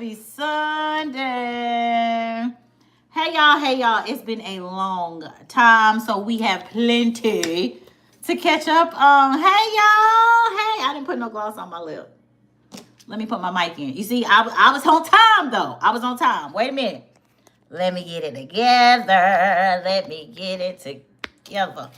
Happy Sunday. Hey y'all. It's been a long time, so we have plenty to catch up on. Hey y'all. Hey, I didn't put no gloss on my lip. Let me put my mic in. You see, I was on time though. I was on time. Wait a minute. Let me get it together. Let me get it together.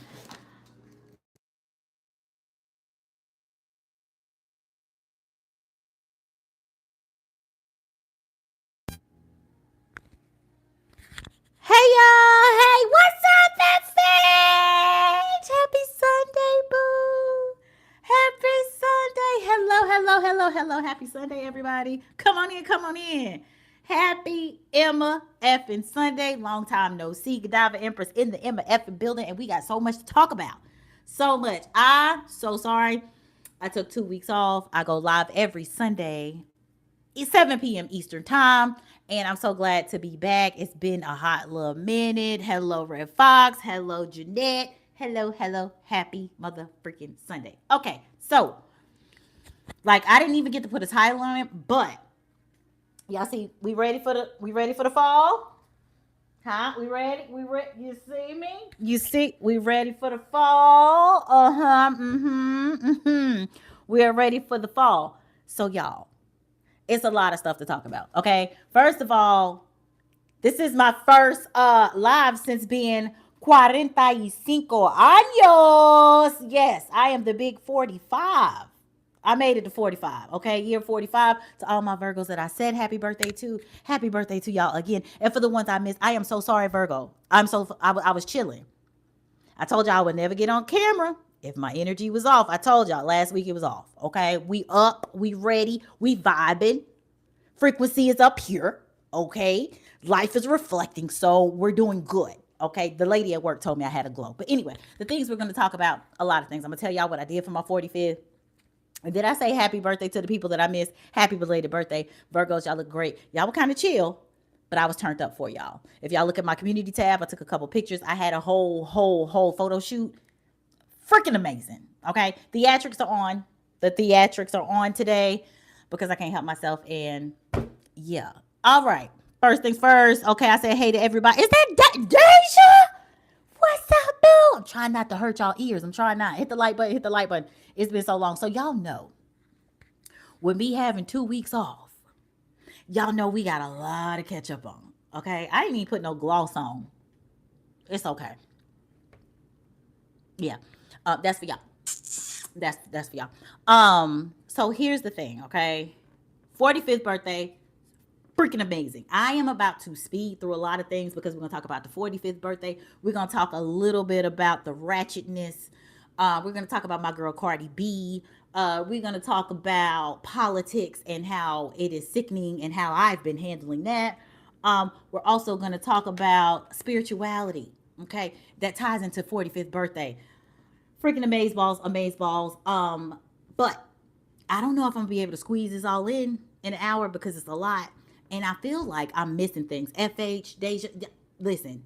Hey y'all! Hey, what's up, backstage? Happy Sunday, boo! Happy Sunday! Hello. Happy Sunday, everybody. Come on in. Happy Emma effing Sunday. Long time no see. Godiva Empress in the Emma effing building, and we got so much to talk about. So much. I'm so sorry. I took 2 weeks off. I go live every Sunday. It's 7 p.m. Eastern time, and I'm so glad to be back. It's been a hot little minute. Hello, Red Fox. Hello, Jeanette. Hello. Happy mother freaking Sunday. Okay, so like I didn't even get to put a title on it, but y'all see, we ready for the fall? Huh? We ready? You see me? You see? We ready for the fall? We are ready for the fall. So y'all, it's a lot of stuff to talk about. Okay. First of all, this is my first live since being 45 años. Yes, I am the big 45. I made it to 45. Okay, year 45. To all my Virgos that I said happy birthday to. Happy birthday to y'all again. And for the ones I missed, I am so sorry, Virgo. I was chilling. I told y'all I would never get on camera if my energy was off. I told y'all last week it was off. Okay, we up, we ready, we vibing. Frequency is up here. Okay, life is reflecting, so we're doing good. Okay, the lady at work told me I had a glow. But anyway, the things we're going to talk about, a lot of things. I'm going to tell y'all what I did for my 45th. And did I say happy birthday to the people that I missed? Happy belated birthday. Virgos, y'all look great. Y'all were kind of chill, but I was turned up for y'all. If y'all look at my community tab, I took a couple pictures. I had a whole photo shoot. Freaking amazing. Okay. Theatrics are on. The theatrics are on today because I can't help myself. And yeah. All right. First things first. Okay. I said hey to everybody. Is that Deja? What's up, boo? I'm trying not to hurt y'all ears. I'm trying not. Hit the like button. It's been so long. So y'all know, with me having 2 weeks off, y'all know we got a lot to catch up on. Okay. I didn't even put no gloss on. It's okay. Yeah. That's for y'all. That's for y'all. So here's the thing, okay? 45th birthday, freaking amazing. I am about to speed through a lot of things because we're gonna talk about the 45th birthday. We're gonna talk a little bit about the ratchetness. We're gonna talk about my girl Cardi B. We're gonna talk about politics and how it is sickening and how I've been handling that. We're also gonna talk about spirituality. Okay, that ties into 45th birthday. Freaking amaze balls. But I don't know if I'm gonna be able to squeeze this all in an hour because it's a lot, and I feel like I'm missing things. FH, Deja, listen,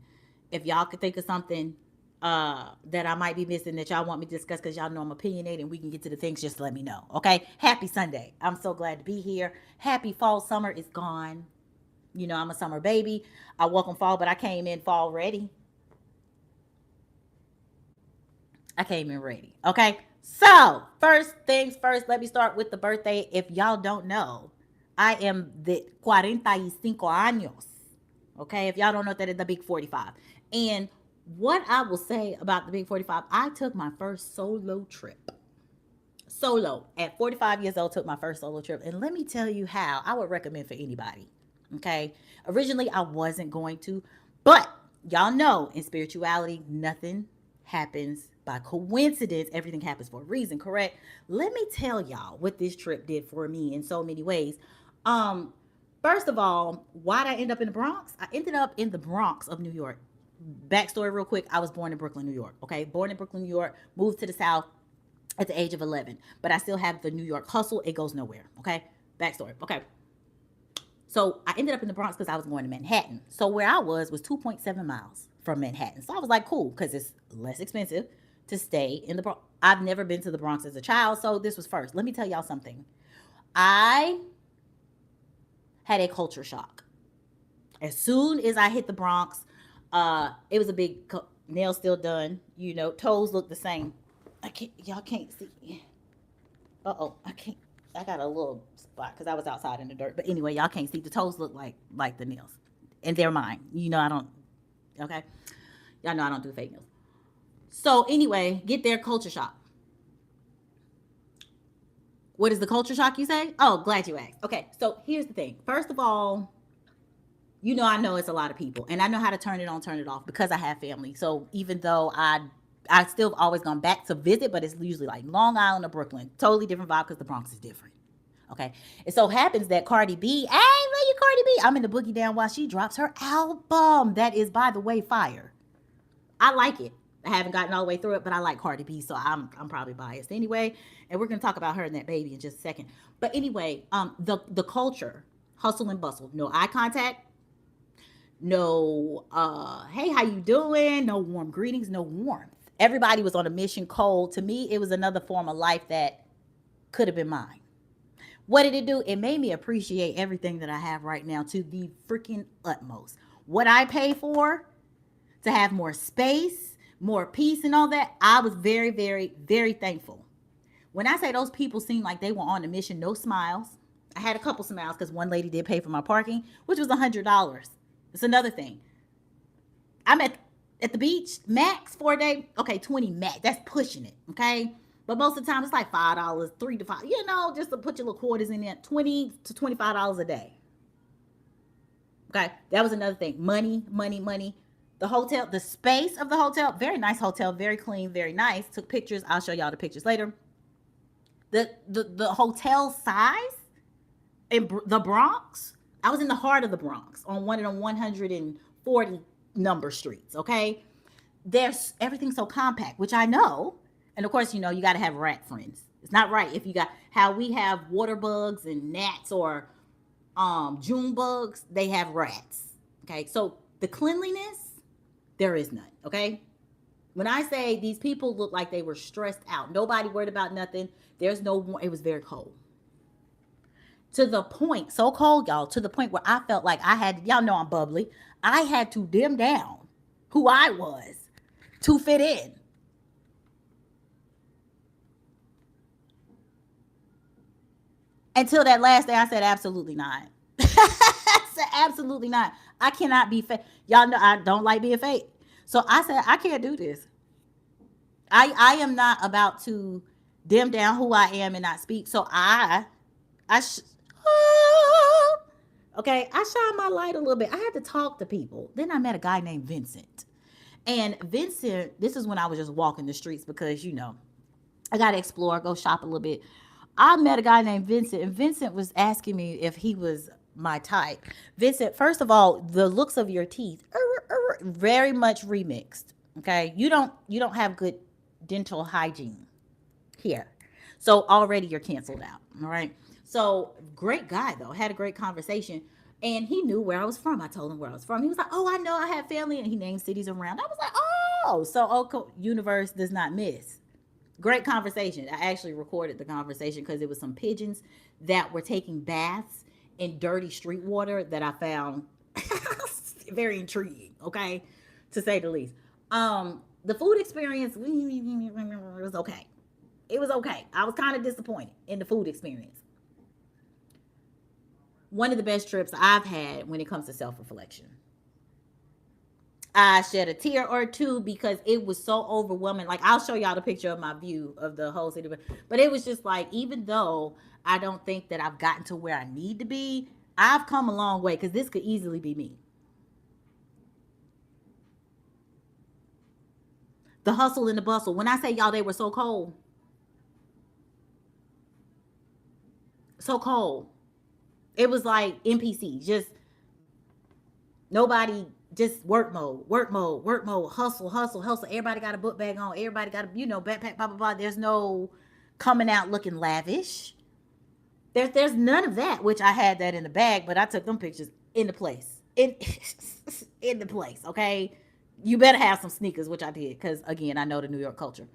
if y'all could think of something that I might be missing that y'all want me to discuss because y'all know I'm opinionated and we can get to the things, just let me know. Okay. Happy Sunday. I'm so glad to be here. Happy fall. Summer is gone. You know, I'm a summer baby. I welcome fall, but I came in fall ready. I came in ready. Okay. So, first things first, let me start with the birthday. If y'all don't know, I am the 45 años. Okay. If y'all don't know that, it's the big 45. And what I will say about the big 45, I took my first solo trip. Solo at 45 years old, took my first solo trip. And let me tell you how I would recommend for anybody. Okay. Originally, I wasn't going to, but y'all know in spirituality, nothing happens by coincidence. Everything happens for a reason, correct? Let me tell y'all what this trip did for me in so many ways. Um, First of all, why did I end up in the Bronx? I ended up in the Bronx of New York. Backstory, real quick. I was born in Brooklyn, New York. Okay, born in Brooklyn, New York. Moved to the South at the age of 11, but I still have the New York hustle. It goes nowhere. Okay, backstory. Okay, so I ended up in the Bronx because I was going to Manhattan. So where I was 2.7 miles from Manhattan. So I was like, cool, because it's less expensive to stay in the Bronx. I've never been to the Bronx as a child, so this was first. Let me tell y'all something. I had a culture shock. As soon as I hit the Bronx, it was a big nails still done. You know, toes look the same. I can't. Y'all can't see. I can't. I got a little spot because I was outside in the dirt. But anyway, y'all can't see. The toes look like the nails, and they're mine. You know, I don't. Okay, y'all know I don't do fake nails. So anyway, get their culture shock. What is the culture shock, you say? Oh, glad you asked. Okay, so here's the thing. First of all, you know I know it's a lot of people, and I know how to turn it on, turn it off because I have family. So even though I still always gone back to visit, but it's usually like Long Island or Brooklyn. Totally different vibe because the Bronx is different. Okay. It so happens that Cardi B, hey, where you Cardi B? I'm in the boogie down while she drops her album. That is, by the way, fire. I like it. I haven't gotten all the way through it, but I like Cardi B, so I'm probably biased anyway. And we're gonna talk about her and that baby in just a second. But anyway, the culture, hustle and bustle, no eye contact, no hey, how you doing? No warm greetings, no warmth. Everybody was on a mission cold. To me, it was another form of life that could have been mine. What did it do? It made me appreciate everything that I have right now to the freaking utmost. What I pay for to have more space, more peace, and all that, I was very, very, very thankful. When I say those people seemed like they were on a mission, no smiles. I had a couple smiles because one lady did pay for my parking, which was $100. It's another thing. I'm at the beach, max for a day. Okay, 20 max. That's pushing it. Okay. But most of the time it's like $5, 3 to 5, just to put your little quarters in there, $20 to $25 a day. Okay. That was another thing. Money, money, money. The hotel, the space of the hotel, very nice hotel, very clean, very nice. Took pictures. I'll show y'all the pictures later. The hotel size in the Bronx. I was in the heart of the Bronx on one of them 140 number streets. Okay, there's everything so compact, which I know, and of course you got to have rat friends. It's not right if you got how we have water bugs and gnats or June bugs. They have rats. Okay, so the cleanliness, there is none. Okay, when I say these people look like they were stressed out, nobody worried about nothing. There's no. It was very cold. To the point, so cold, y'all, to the point where I felt like I had, y'all know I'm bubbly, I had to dim down who I was to fit in. Until that last day, I said, absolutely not. I said, absolutely not. I cannot be fake. Y'all know I don't like being fake. So I said, I can't do this. I am not about to dim down who I am and not speak. So I okay, I shined my light a little bit. I had to talk to people. Then I met a guy named Vincent. And Vincent, this is when I was just walking the streets because, I got to explore, go shop a little bit. I met a guy named Vincent, and Vincent was asking me if he was my type. Vincent, first of all, the looks of your teeth, very much remixed. Okay, you don't have good dental hygiene here, so already you're canceled out. All right. So great guy though, had a great conversation, and he knew where I was from. I told him where I was from. He was like, "Oh, I know, I have family," and he named cities around. I was like, "Oh, so universe does not miss." Great conversation. I actually recorded the conversation because it was some pigeons that were taking baths in dirty street water that I found very intriguing. Okay, to say the least. The food experience was okay. It was okay. I was kind of disappointed in the food experience. One of the best trips I've had when it comes to self reflection. I shed a tear or two because it was so overwhelming. Like, I'll show y'all the picture of my view of the whole city, but it was just like, even though I don't think that I've gotten to where I need to be, I've come a long way because this could easily be me. The hustle and the bustle. When I say y'all, they were so cold, so cold. It was like NPC, just nobody, just work mode, work mode, work mode, hustle, hustle, hustle. Everybody got a book bag on. Everybody got a, backpack, blah, blah, blah. There's no coming out looking lavish. There's none of that, which I had that in the bag, but I took them pictures in the place. In the place, okay? You better have some sneakers, which I did, because, again, I know the New York culture.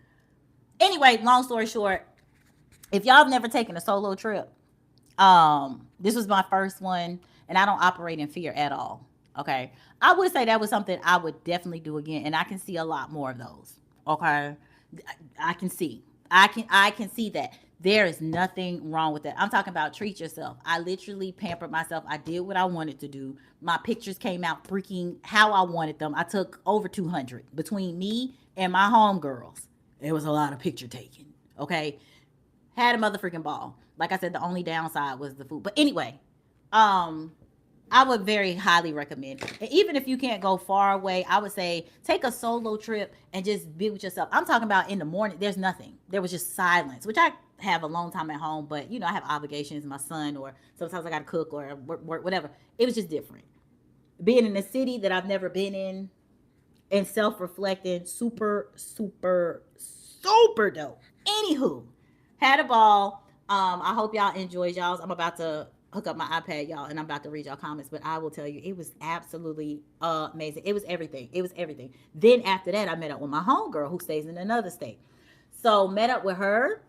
Anyway, long story short, if y'all have never taken a solo trip, this was my first one, and I don't operate in fear at all. Okay, I would say that was something I would definitely do again, and I can see a lot more of those. Okay, I can see, I can see that there is nothing wrong with that. I'm talking about treat yourself. I literally pampered myself. I did what I wanted to do. My pictures came out freaking how I wanted them. I took over 200 between me and my homegirls. It was a lot of picture taking. Okay, had a mother freaking ball. Like I said, the only downside was the food. But anyway, um, I would very highly recommend. And even if you can't go far away, I would say take a solo trip and just be with yourself. I'm talking about in the morning, there's nothing. There was just silence, which I have a long time at home, but you know, I have obligations, my son, or sometimes I got to cook or work, whatever. It was just different. Being in a city that I've never been in and self reflecting, super, super, super dope. Anywho, had a ball. I hope y'all enjoyed y'all's. I'm about to hook up my iPad, y'all, and I'm about to read y'all comments. But I will tell you, it was absolutely amazing. It was everything. It was everything. Then after that, I met up with my homegirl who stays in another state. So met up with her,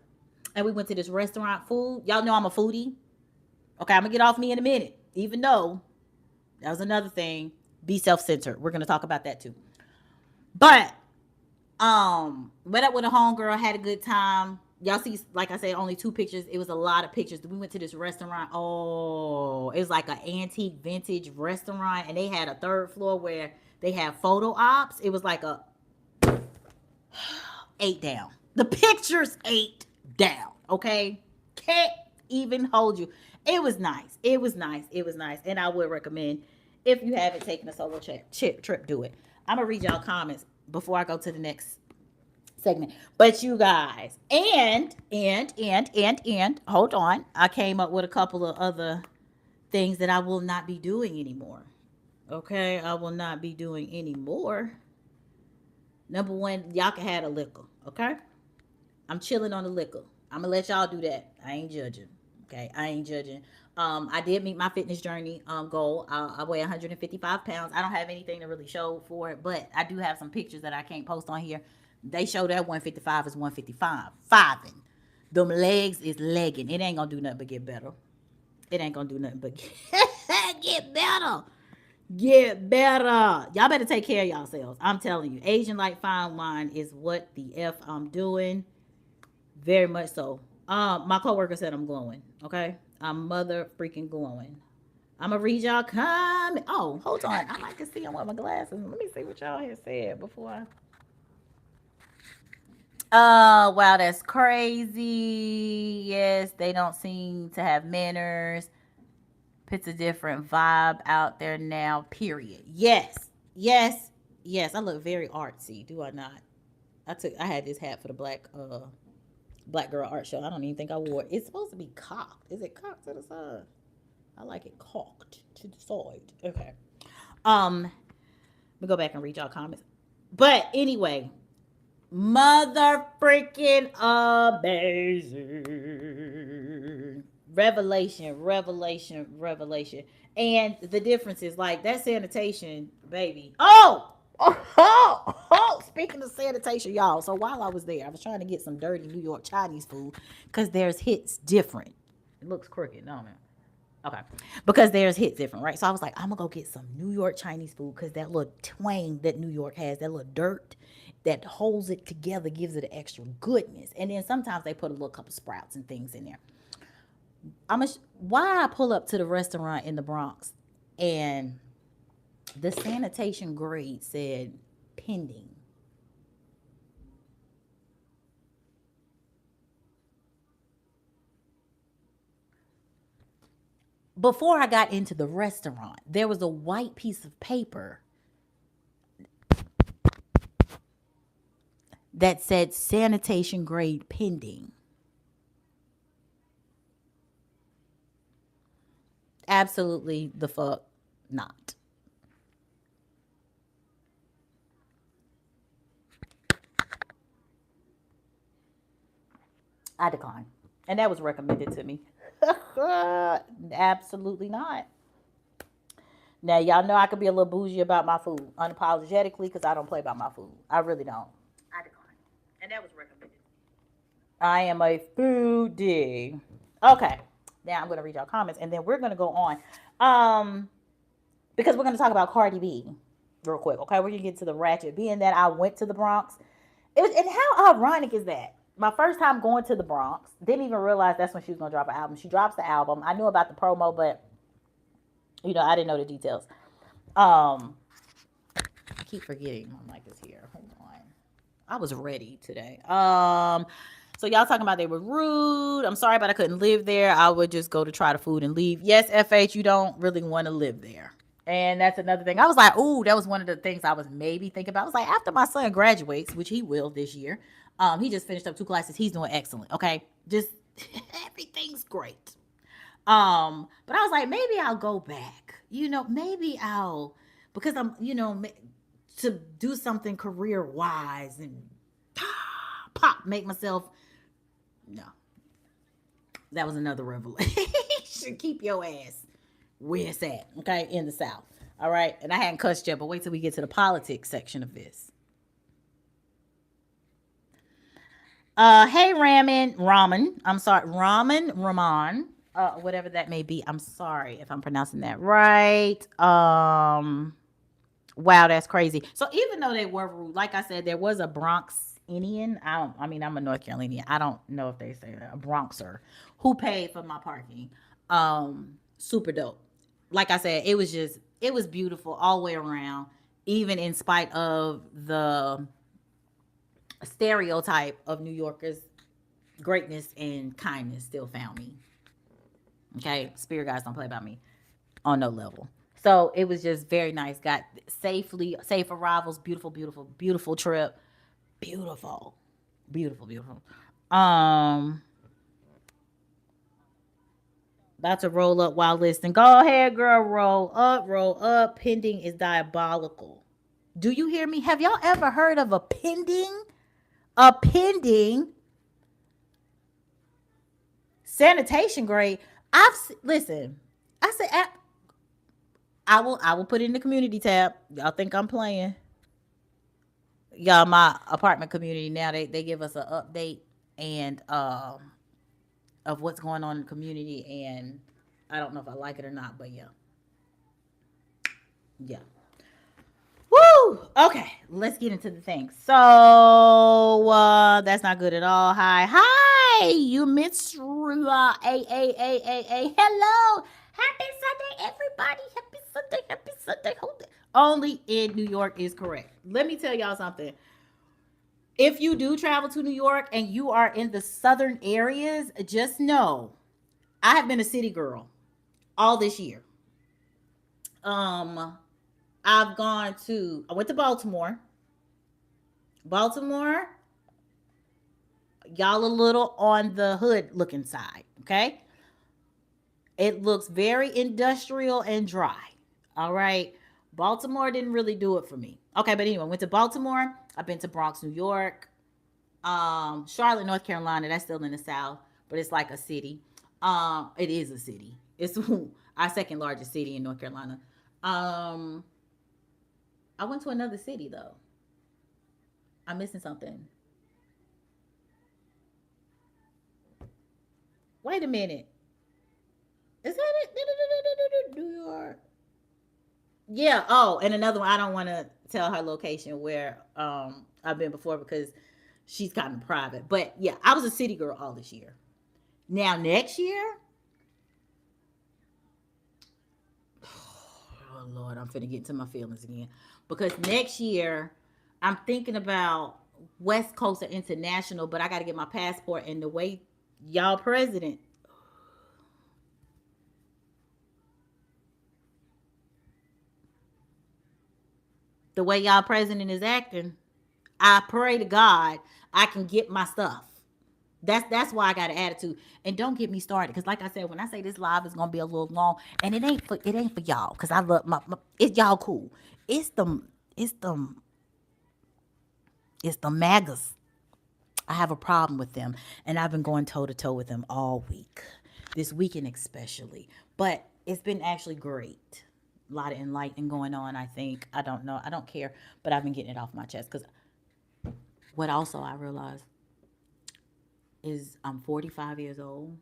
and we went to this restaurant. Food. Y'all know I'm a foodie. Okay, I'm gonna get off me in a minute. Even though that was another thing. Be self-centered. We're gonna talk about that too. But met up with a homegirl, had a good time. Y'all see, like I said, only two pictures. It was a lot of pictures. We went to this restaurant. Oh, it was like an antique vintage restaurant, and they had a third floor where they had photo ops. It was like a 8 down. The pictures 8 down. Okay, can't even hold you. It was nice. It was nice. It was nice, and I would recommend if you haven't taken a solo trip, do it. I'm gonna read y'all comments before I go to the next segment. But you guys, and hold on. I came up with a couple of other things that I will not be doing anymore. Okay, I will not be doing anymore. Number one, y'all can have a liquor. Okay, I'm chilling on the liquor. I'm gonna let y'all do that. I ain't judging. Okay, I ain't judging. I did meet my fitness journey goal. I weigh 155 pounds. I don't have anything to really show for it, but I do have some pictures that I can't post on here. They show that 155 is 155. Fiving. Them legs is legging. It ain't gonna do nothing but get better. It ain't gonna do nothing but get better. Get better. Y'all better take care of yourselves. I'm telling you. Asian like fine wine is what the F I'm doing. Very much so. My coworker said I'm glowing. Okay, I'm mother freaking glowing. I'm gonna read y'all comment. Oh, hold on. I like to see them with my glasses. Let me see what y'all have said before I. Wow, that's crazy. Yes, they don't seem to have manners. Puts a different vibe out there now. Period. Yes, yes, yes. I look very artsy, do I not? I had this hat for the black girl art show. I don't even think I wore it. It's supposed to be cocked. Is it cocked to the side? I like it cocked to the side. Okay. Let me go back and read y'all comments. But anyway, mother freaking amazing. Revelation, revelation, revelation. And the difference is like that sanitation, baby. Oh, speaking of sanitation, y'all. So while I was there, I was trying to get some dirty New York Chinese food because theirs hits different. It looks crooked, don't it? Okay. Because theirs hits different, right? So I was like, I'm gonna go get some New York Chinese food because that little twang that New York has, that little dirt that holds it together, gives it an extra goodness. And then sometimes they put a little couple sprouts and things in there. Why I pull up to the restaurant in the Bronx and the sanitation grade said pending. Before I got into the restaurant, there was a white piece of paper that said sanitation grade pending. Absolutely the fuck not. I declined. And that was recommended to me. Absolutely not. Now, y'all know I could be a little bougie about my food, unapologetically, because I don't play about my food. I really don't. I declined. And that was recommended. I am a foodie. Okay. Now I'm going to read y'all comments, and then we're going to go on. Um, because we're going to talk about Cardi B real quick. Okay, we're going to get to the ratchet. Being that I went to the Bronx, it was, and how ironic is that? My first time going to the Bronx, didn't even realize that's when she was going to drop an album. She drops the album. I knew about the promo, but I didn't know the details. I keep forgetting my mic is here. Hold on. I was ready today. So y'all talking about they were rude. I'm sorry, but I couldn't live there. I would just go to try the food and leave. Yes, FH, you don't really want to live there. And that's another thing. I was like, ooh, that was one of the things I was maybe thinking about. I was like, after my son graduates, which he will this year, he just finished up 2 classes. He's doing excellent. Okay. Just everything's great. But I was like, maybe I'll go back. Maybe I'll, because I'm, to do something career wise and pop, make myself. No, that was another revelation. Keep your ass where it's at, okay, in the South. All right, and I hadn't cussed yet, but wait till we get to the politics section of this. Hey, Ramen. I'm sorry, Ramon. Whatever that may be. I'm sorry if I'm pronouncing that right. Wow, that's crazy. So even though they were rude, like I said, there was a Bronx Indian. I'm a North Carolinian. I don't know if they say that. A Bronxer who paid for my parking. Super dope. Like I said, it was beautiful all the way around, even in spite of the stereotype of New Yorkers' greatness and kindness still found me. Okay, spirit guys don't play about me on no level. So it was just very nice. Got safe arrivals. Beautiful, beautiful, beautiful trip. Beautiful, beautiful, beautiful. Um, About to roll up while listening. Go ahead, girl. Roll up, roll up. Pending is diabolical. Do you hear me? Have y'all ever heard of a pending? A pending sanitation grade. Listen. I said I will put it in the community tab. Y'all think I'm playing? Y'all, my apartment community now they give us an update and of what's going on in the community, and I don't know if I like it or not, but yeah. Yeah. Woo! Okay, let's get into the thing. So that's not good at all. Hi, you Miss a. Hello, happy Sunday, everybody. Happy Sunday. Hold it. Only in New York is correct. Let me tell y'all something. If you do travel to New York and you are in the southern areas, just know I have been a city girl all this year. Um, I went to Baltimore. Baltimore, y'all a little on the hood looking side, okay? It looks very industrial and dry. All right. Baltimore didn't really do it for me. Okay, but anyway, went to Baltimore. I've been to Bronx, New York. Charlotte, North Carolina, that's still in the South, but it's like a city. It is a city. It's our second largest city in North Carolina. Um, I went to another city though. I'm missing something. Wait a minute. Is that it? New York. Yeah. Oh, and another one. I don't want to tell her location where I've been before because she's kind of private. But yeah, I was a city girl all this year. Now next year, oh Lord, I'm finna get into my feelings again because next year I'm thinking about West Coast or international, but I got to get my passport. And the way y'all president, the way y'all president is acting, I pray to God I can get my stuff. That's why I got an attitude. And don't get me started, because like I said, when I say this live is gonna be a little long, and it ain't for y'all, because I love it's y'all cool. It's the it's the it's the MAGAs. I have a problem with them, and I've been going toe to toe with them all week, this weekend especially. But it's been actually great. A lot of enlightening going on. I think I don't know. I don't care, but I've been getting it off my chest because what also I realized is I'm 45 years old.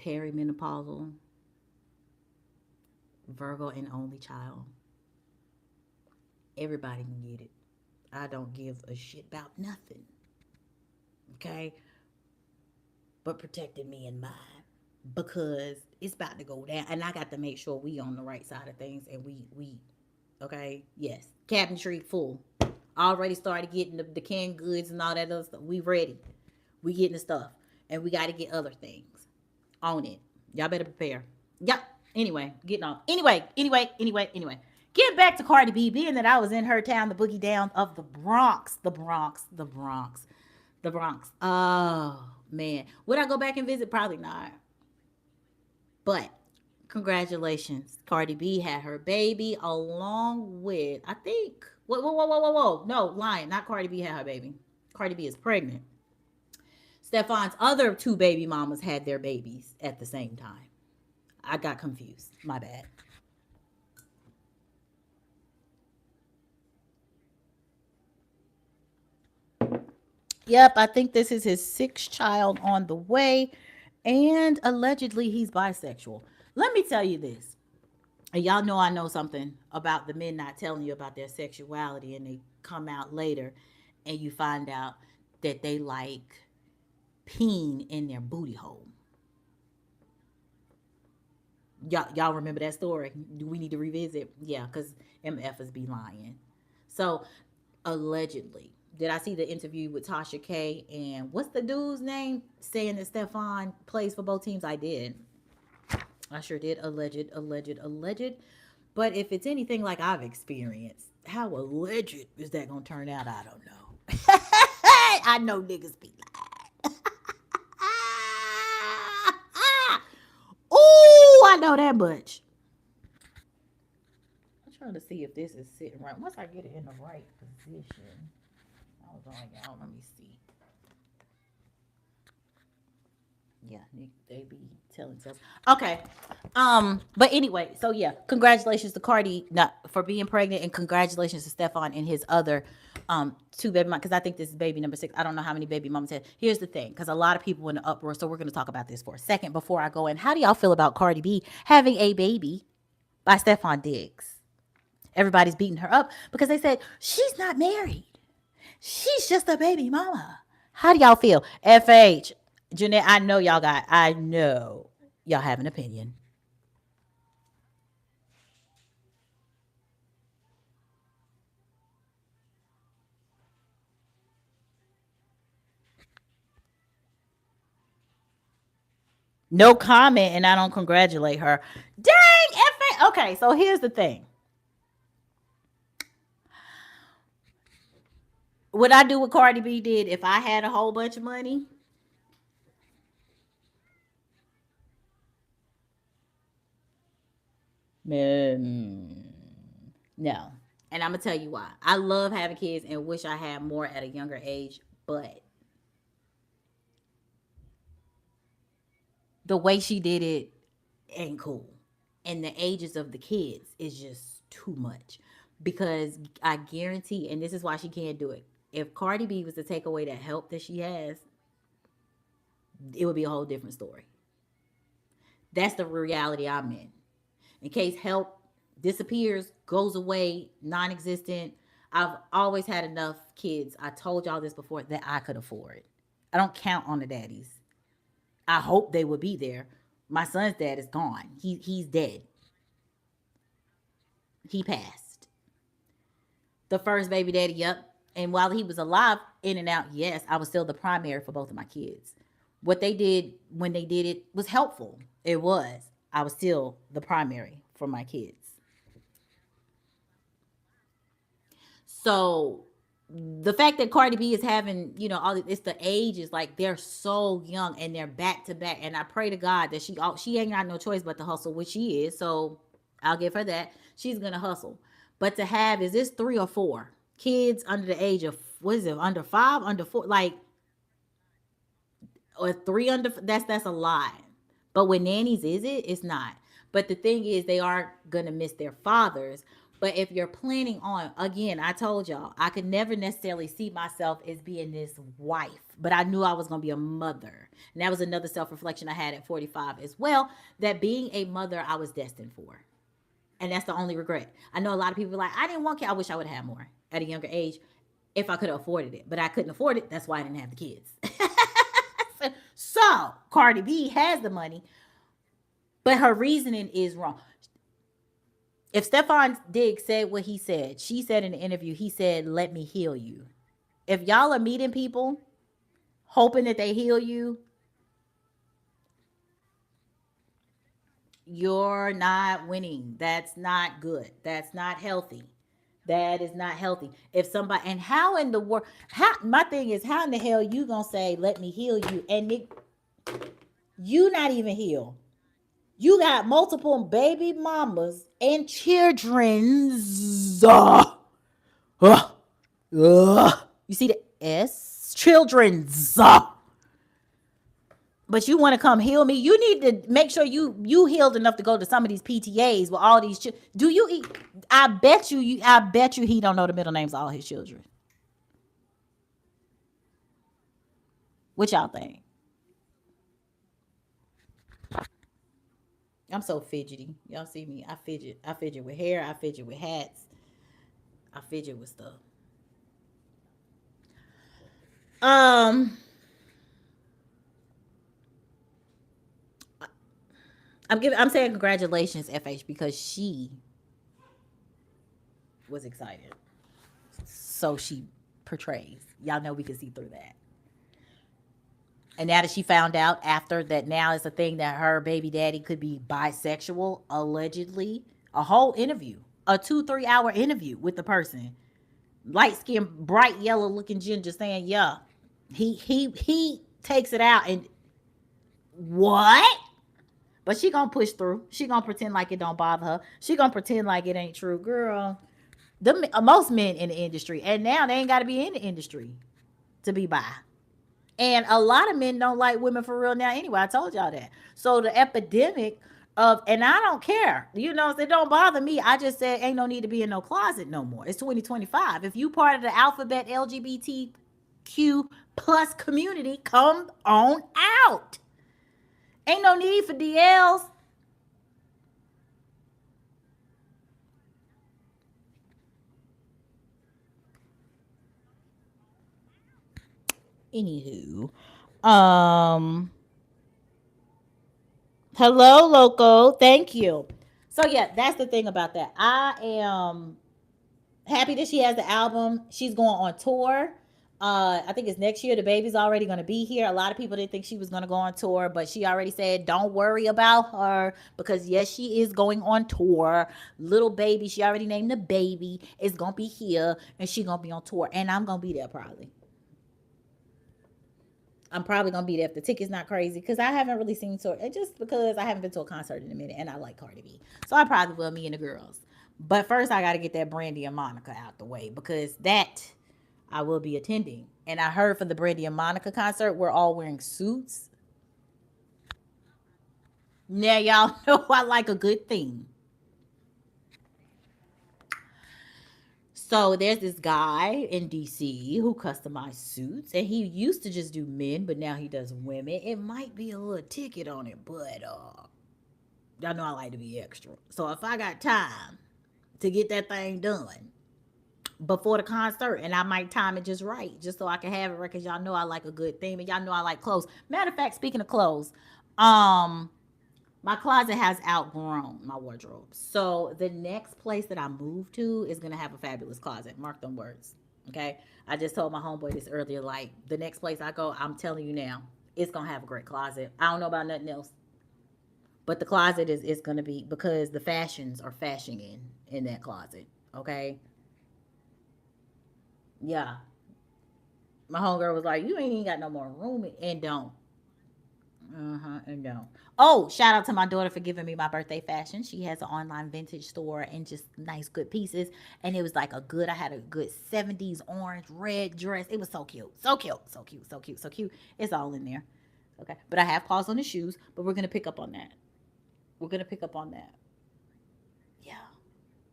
perimenopausal, Virgo, and only child. Everybody can get it. I don't give a shit about nothing. Okay? But protecting me and mine. Because it's about to go down. And I got to make sure we on the right side of things and we okay? Yes. Cabinetry full. Already started getting the canned goods and all that other stuff. We ready. We getting the stuff. And we gotta get other things on it. Y'all better prepare. Yep. Anyway, getting on. Anyway. Get back to Cardi B, being that I was in her town, the boogie down of the Bronx. The Bronx. Oh, man. Would I go back and visit? Probably not. But congratulations. Cardi B had her baby along with, I think, whoa. No, lying. Not Cardi B had her baby. Cardi B is pregnant. Stefan's other two baby mamas had their babies at the same time. I got confused. My bad. Yep, I think this is his sixth child on the way. And allegedly, he's bisexual. Let me tell you this. And y'all know I know something about the men not telling you about their sexuality, and they come out later and you find out that they like peeing in their booty hole. Y'all remember that story? Do we need to revisit? Yeah, because MFs be lying. So allegedly, did I see the interview with Tasha K and what's the dude's name saying that Stefan plays for both teams? I did. I sure did. Alleged. But if it's anything like I've experienced, how alleged is that gonna turn out? I don't know. I know niggas be like, oh, I know that much. I'm trying to see if this is sitting right. Once I get it in the right position, hold on, y'all. Let me see. Yeah, they be telling tales. Okay. But anyway, so yeah, congratulations to Cardi not for being pregnant, and congratulations to Stefan and his other two baby moms, because I think this is baby number 6. I don't know how many baby moms had. Here's the thing, because a lot of people in the uproar, so we're gonna talk about this for a second before I go in. How do y'all feel about Cardi B having a baby by Stefan Diggs? Everybody's beating her up because they said she's not married. She's just a baby mama. How do y'all feel? FH, Jeanette, I know y'all have an opinion. No comment, and I don't congratulate her. Dang, FH. Okay, so here's the thing. What I do what Cardi B did if I had a whole bunch of money? Mm, no. And I'm going to tell you why. I love having kids and wish I had more at a younger age, but the way she did it ain't cool. And the ages of the kids is just too much. Because I guarantee, and this is why she can't do it. If Cardi B was to take away that help that she has, it would be a whole different story. That's the reality I'm in. In case help disappears, goes away, non existent, I've always had enough kids. I told y'all this before that I could afford. I don't count on the daddies. I hope they would be there. My son's dad is gone. He's dead. He passed. The first baby daddy, yep. And while he was alive, in and out, yes, I was still the primary for both of my kids. What they did when they did it was helpful. It was. I was still the primary for my kids. So the fact that Cardi B is having, all it's the age is like they're so young and they're back to back. And I pray to God that she ain't got no choice but to hustle, which she is. So I'll give her that. She's gonna hustle. But to have is this 3 or 4 kids under the age of what is it, under 5, under 4, like, or 3 under, that's a lot. But with nannies, is it? It's not. But the thing is, they are gonna miss their fathers. But if you're planning on, again, I told y'all, I could never necessarily see myself as being this wife, but I knew I was going to be a mother. And that was another self reflection I had at 45 as well, that being a mother, I was destined for. And that's the only regret. I know a lot of people are like, I didn't want kids. I wish I would have had more at a younger age if I could have afforded it, but I couldn't afford it. That's why I didn't have the kids. So Cardi B has the money, but her reasoning is wrong. If Stefan Diggs said what he said, she said in the interview, he said, let me heal you. If y'all are meeting people hoping that they heal you, you're not winning. That's not good. That's not healthy. That is not healthy. If somebody, and how in the world, how, my thing is, how in the hell you gonna say, let me heal you, and you not even healed? You got multiple baby mamas and children's. You see the S? Children's. But you want to come heal me? You need to make sure you healed enough to go to some of these PTAs with all these. Do you eat? I bet you. I bet you he don't know the middle names of all his children. What y'all think? I'm so fidgety. Y'all see me? I fidget. I fidget with hair. I fidget with hats. I fidget with stuff. Um, I'm saying congratulations, FH, because she was excited. So she portrays. Y'all know we can see through that. And now that she found out after that, now it's a thing that her baby daddy could be bisexual, allegedly. A whole interview, a 2-3 hour interview with the person, light skinned, bright yellow looking ginger, saying, "Yeah, he takes it out." And what? But she gonna push through. She gonna pretend like it don't bother her. She gonna pretend like it ain't true, girl. Most men in the industry, and now they ain't got to be in the industry to be bi. And a lot of men don't like women for real now anyway. I told y'all that. So the epidemic of, and I don't care, it don't bother me. I just said ain't no need to be in no closet no more. It's 2025. If you part of the alphabet LGBTQ plus community, come on out. Ain't no need for DLs. Anywho, um, hello, loco. Thank you. So yeah, that's the thing about that. I am happy that she has the album. She's going on tour. I think it's next year. The baby's already going to be here. A lot of people didn't think she was going to go on tour, but she already said, don't worry about her because, yes, she is going on tour. Little baby, she already named the baby, is going to be here and she going to be on tour. And I'm going to be there probably. I'm probably gonna be there if the ticket's not crazy because I haven't really seen tour. And just because I haven't been to a concert in a minute, and I like Cardi B, so I probably will. Me and the girls. But first, I got to get that Brandy and Monica out the way because that I will be attending. And I heard for the Brandy and Monica concert, we're all wearing suits. Now y'all know I like a good theme. So there's this guy in DC who customized suits, and he used to just do men, but now he does women. It might be a little ticket on it, but y'all know I like to be extra. So if I got time to get that thing done before the concert, and I might time it just right, just so I can have it right, because y'all know I like a good theme, and y'all know I like clothes. Matter of fact, speaking of clothes, um, my closet has outgrown my wardrobe. So the next place that I move to is gonna have a fabulous closet. Mark them words. Okay. I just told my homeboy this earlier. Like the next place I go, I'm telling you now, it's gonna have a great closet. I don't know about nothing else. But the closet is gonna be because the fashions are fashioning in that closet. Okay. Yeah. My homegirl was like, you ain't even got no more room and don't. Uh-huh, and no. Oh, shout out to my daughter for giving me my birthday fashion. She has an online vintage store and just nice, good pieces. And it was like I had a good 70s orange, red dress. It was so cute. So cute. So cute. So cute. So cute. It's all in there. Okay. But I have paused on the shoes, but we're going to pick up on that. We're going to pick up on that. Yeah.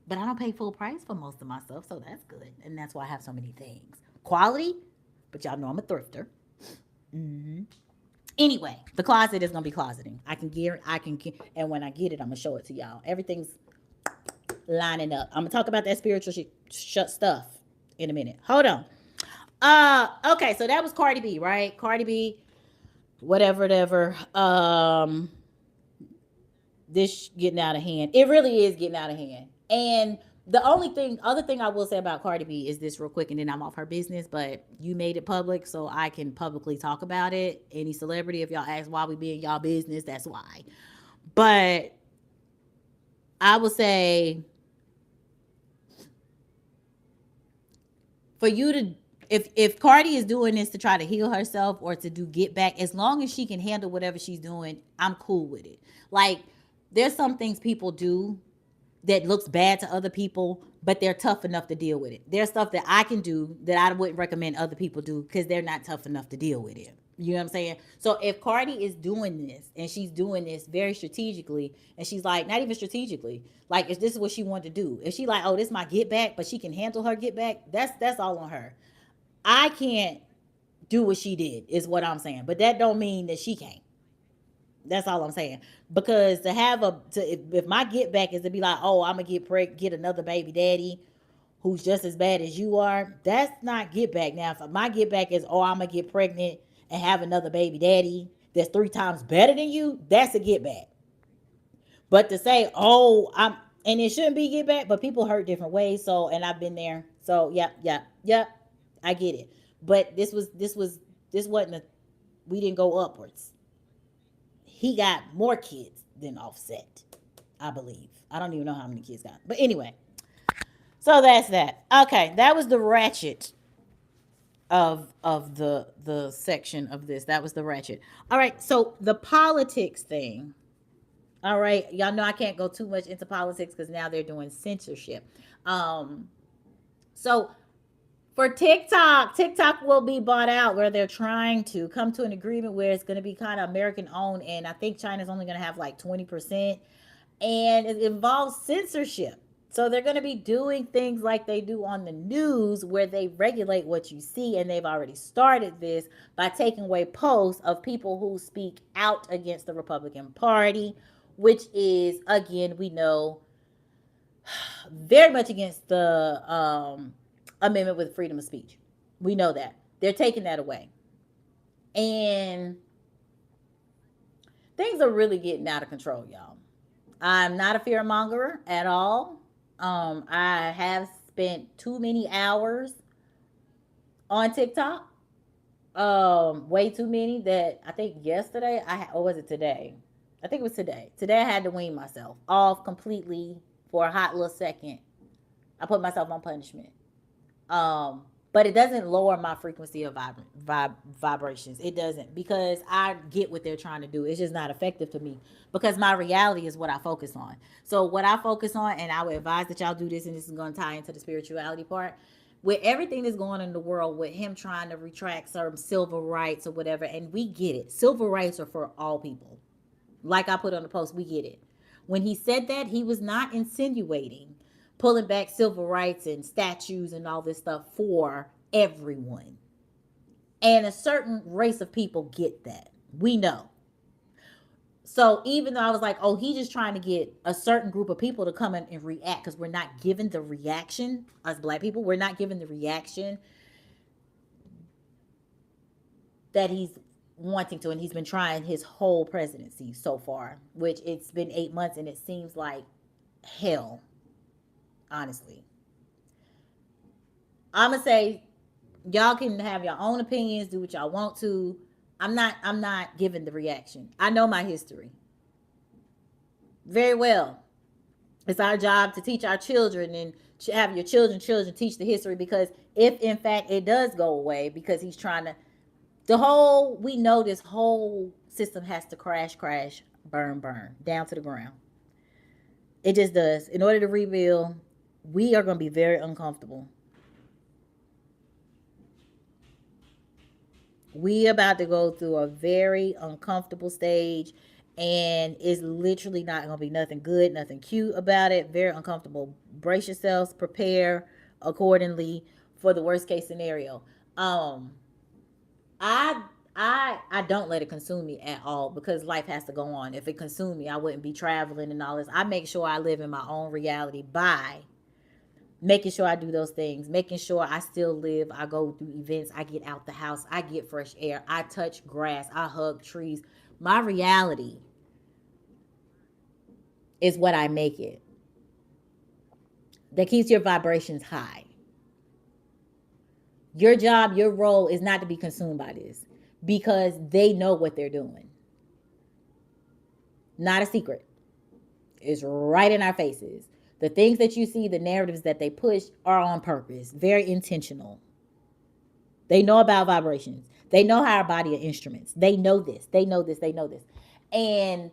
But I don't pay full price for most of my stuff, so that's good. And that's why I have so many things. Quality, but y'all know I'm a thrifter. Mm-hmm. Anyway, the closet is gonna be closeting. And when I get it, I'm gonna show it to y'all. Everything's lining up. I'm gonna talk about that spiritual stuff in a minute. Hold on. Okay, so that was Cardi B, right? Cardi B, whatever, whatever. This getting out of hand. It really is getting out of hand. And the other thing I will say about Cardi B is this real quick, and then I'm off her business. But you made it public, so I can publicly talk about it. Any celebrity, if y'all ask why we be in y'all business, that's why. But I will say, for you to, if Cardi is doing this to try to heal herself or to do get back, as long as she can handle whatever she's doing, I'm cool with it. Like, there's some things people do that looks bad to other people, but they're tough enough to deal with it. There's stuff that I can do that I wouldn't recommend other people do because they're not tough enough to deal with it. You know what I'm saying? So if Cardi is doing this and she's doing this very strategically, and she's like, not even strategically, like if this is what she wanted to do, if she like, oh, this is my get back, but she can handle her get back, that's all on her. I can't do what she did, is what I'm saying. But that don't mean that she can't. That's all I'm saying. Because to have if my get back is to be like, oh, I'm gonna get another baby daddy who's just as bad as you are, that's not get back. Now, if my get back is, oh, I'm gonna get pregnant and have another baby daddy that's 3 times better than you, that's a get back. But to say, oh, and it shouldn't be get back, but people hurt different ways. So, and I've been there. So, yep, I get it. But this wasn't we didn't go upwards. He got more kids than Offset, I believe. I don't even know how many kids got. But anyway, so that's that. Okay, that was the ratchet of the section of this. That was the ratchet. All right, so the politics thing. All right, y'all know I can't go too much into politics because now they're doing censorship. Um, so for TikTok will be bought out, where they're trying to come to an agreement where it's going to be kind of American owned, and I think China's only going to have like 20%, and it involves censorship. So they're going to be doing things like they do on the news, where they regulate what you see, and they've already started this by taking away posts of people who speak out against the Republican Party, which is, again, we know, very much against the amendment with freedom of speech. We know that. They're taking that away. And things are really getting out of control, y'all. I'm not a fear monger at all. I have spent too many hours on TikTok. Way too many that I think yesterday or was it today? I think it was today. Today I had to wean myself off completely for a hot little second. I put myself on punishment. But it doesn't lower my frequency of vibrations. It doesn't, because I get what they're trying to do. It's just not effective to me because my reality is what I focus on. So what I focus on, and I would advise that y'all do this, and this is going to tie into the spirituality part. With everything that's going on in the world, with him trying to retract some civil rights or whatever, and we get it. Civil rights are for all people. Like I put on the post, we get it. When he said that, he was not insinuating pulling back civil rights and statues and all this stuff for everyone. And a certain race of people get that. We know. So even though I was like, oh, he's just trying to get a certain group of people to come in and react, because we're not given the reaction, us black people, we're not given the reaction that he's wanting to. And he's been trying his whole presidency so far, which it's been 8 months, and it seems like hell, honestly. I'm gonna say, y'all can have your own opinions, do what y'all want to. I'm not giving the reaction. I know my history very well. It's our job to teach our children, and have your children teach the history, because if in fact it does go away, because he's trying to, we know this whole system has to crash, burn down to the ground. It just does. In order to rebuild, we are going to be very uncomfortable. We about to go through a very uncomfortable stage, And it's literally not gonna be nothing good, nothing cute about it. Very uncomfortable. Brace yourselves, prepare accordingly for the worst case scenario. Um, I I don't let it consume me at all because life has to go on. If it consumed me, I wouldn't be traveling and all this. I make sure I live in my own reality by making sure I do those things, making sure I still live. I go through events, I get out the house, I get fresh air, I touch grass, I hug trees. My reality is what I make it. That keeps your vibrations high. Your job, your role is not to be consumed by this because they know what they're doing. Not a secret. It's right in our faces. The things that you see, the narratives that they push are on purpose, very intentional. They know about vibrations. They know how our body are instruments. They know this. They know this. They know this. And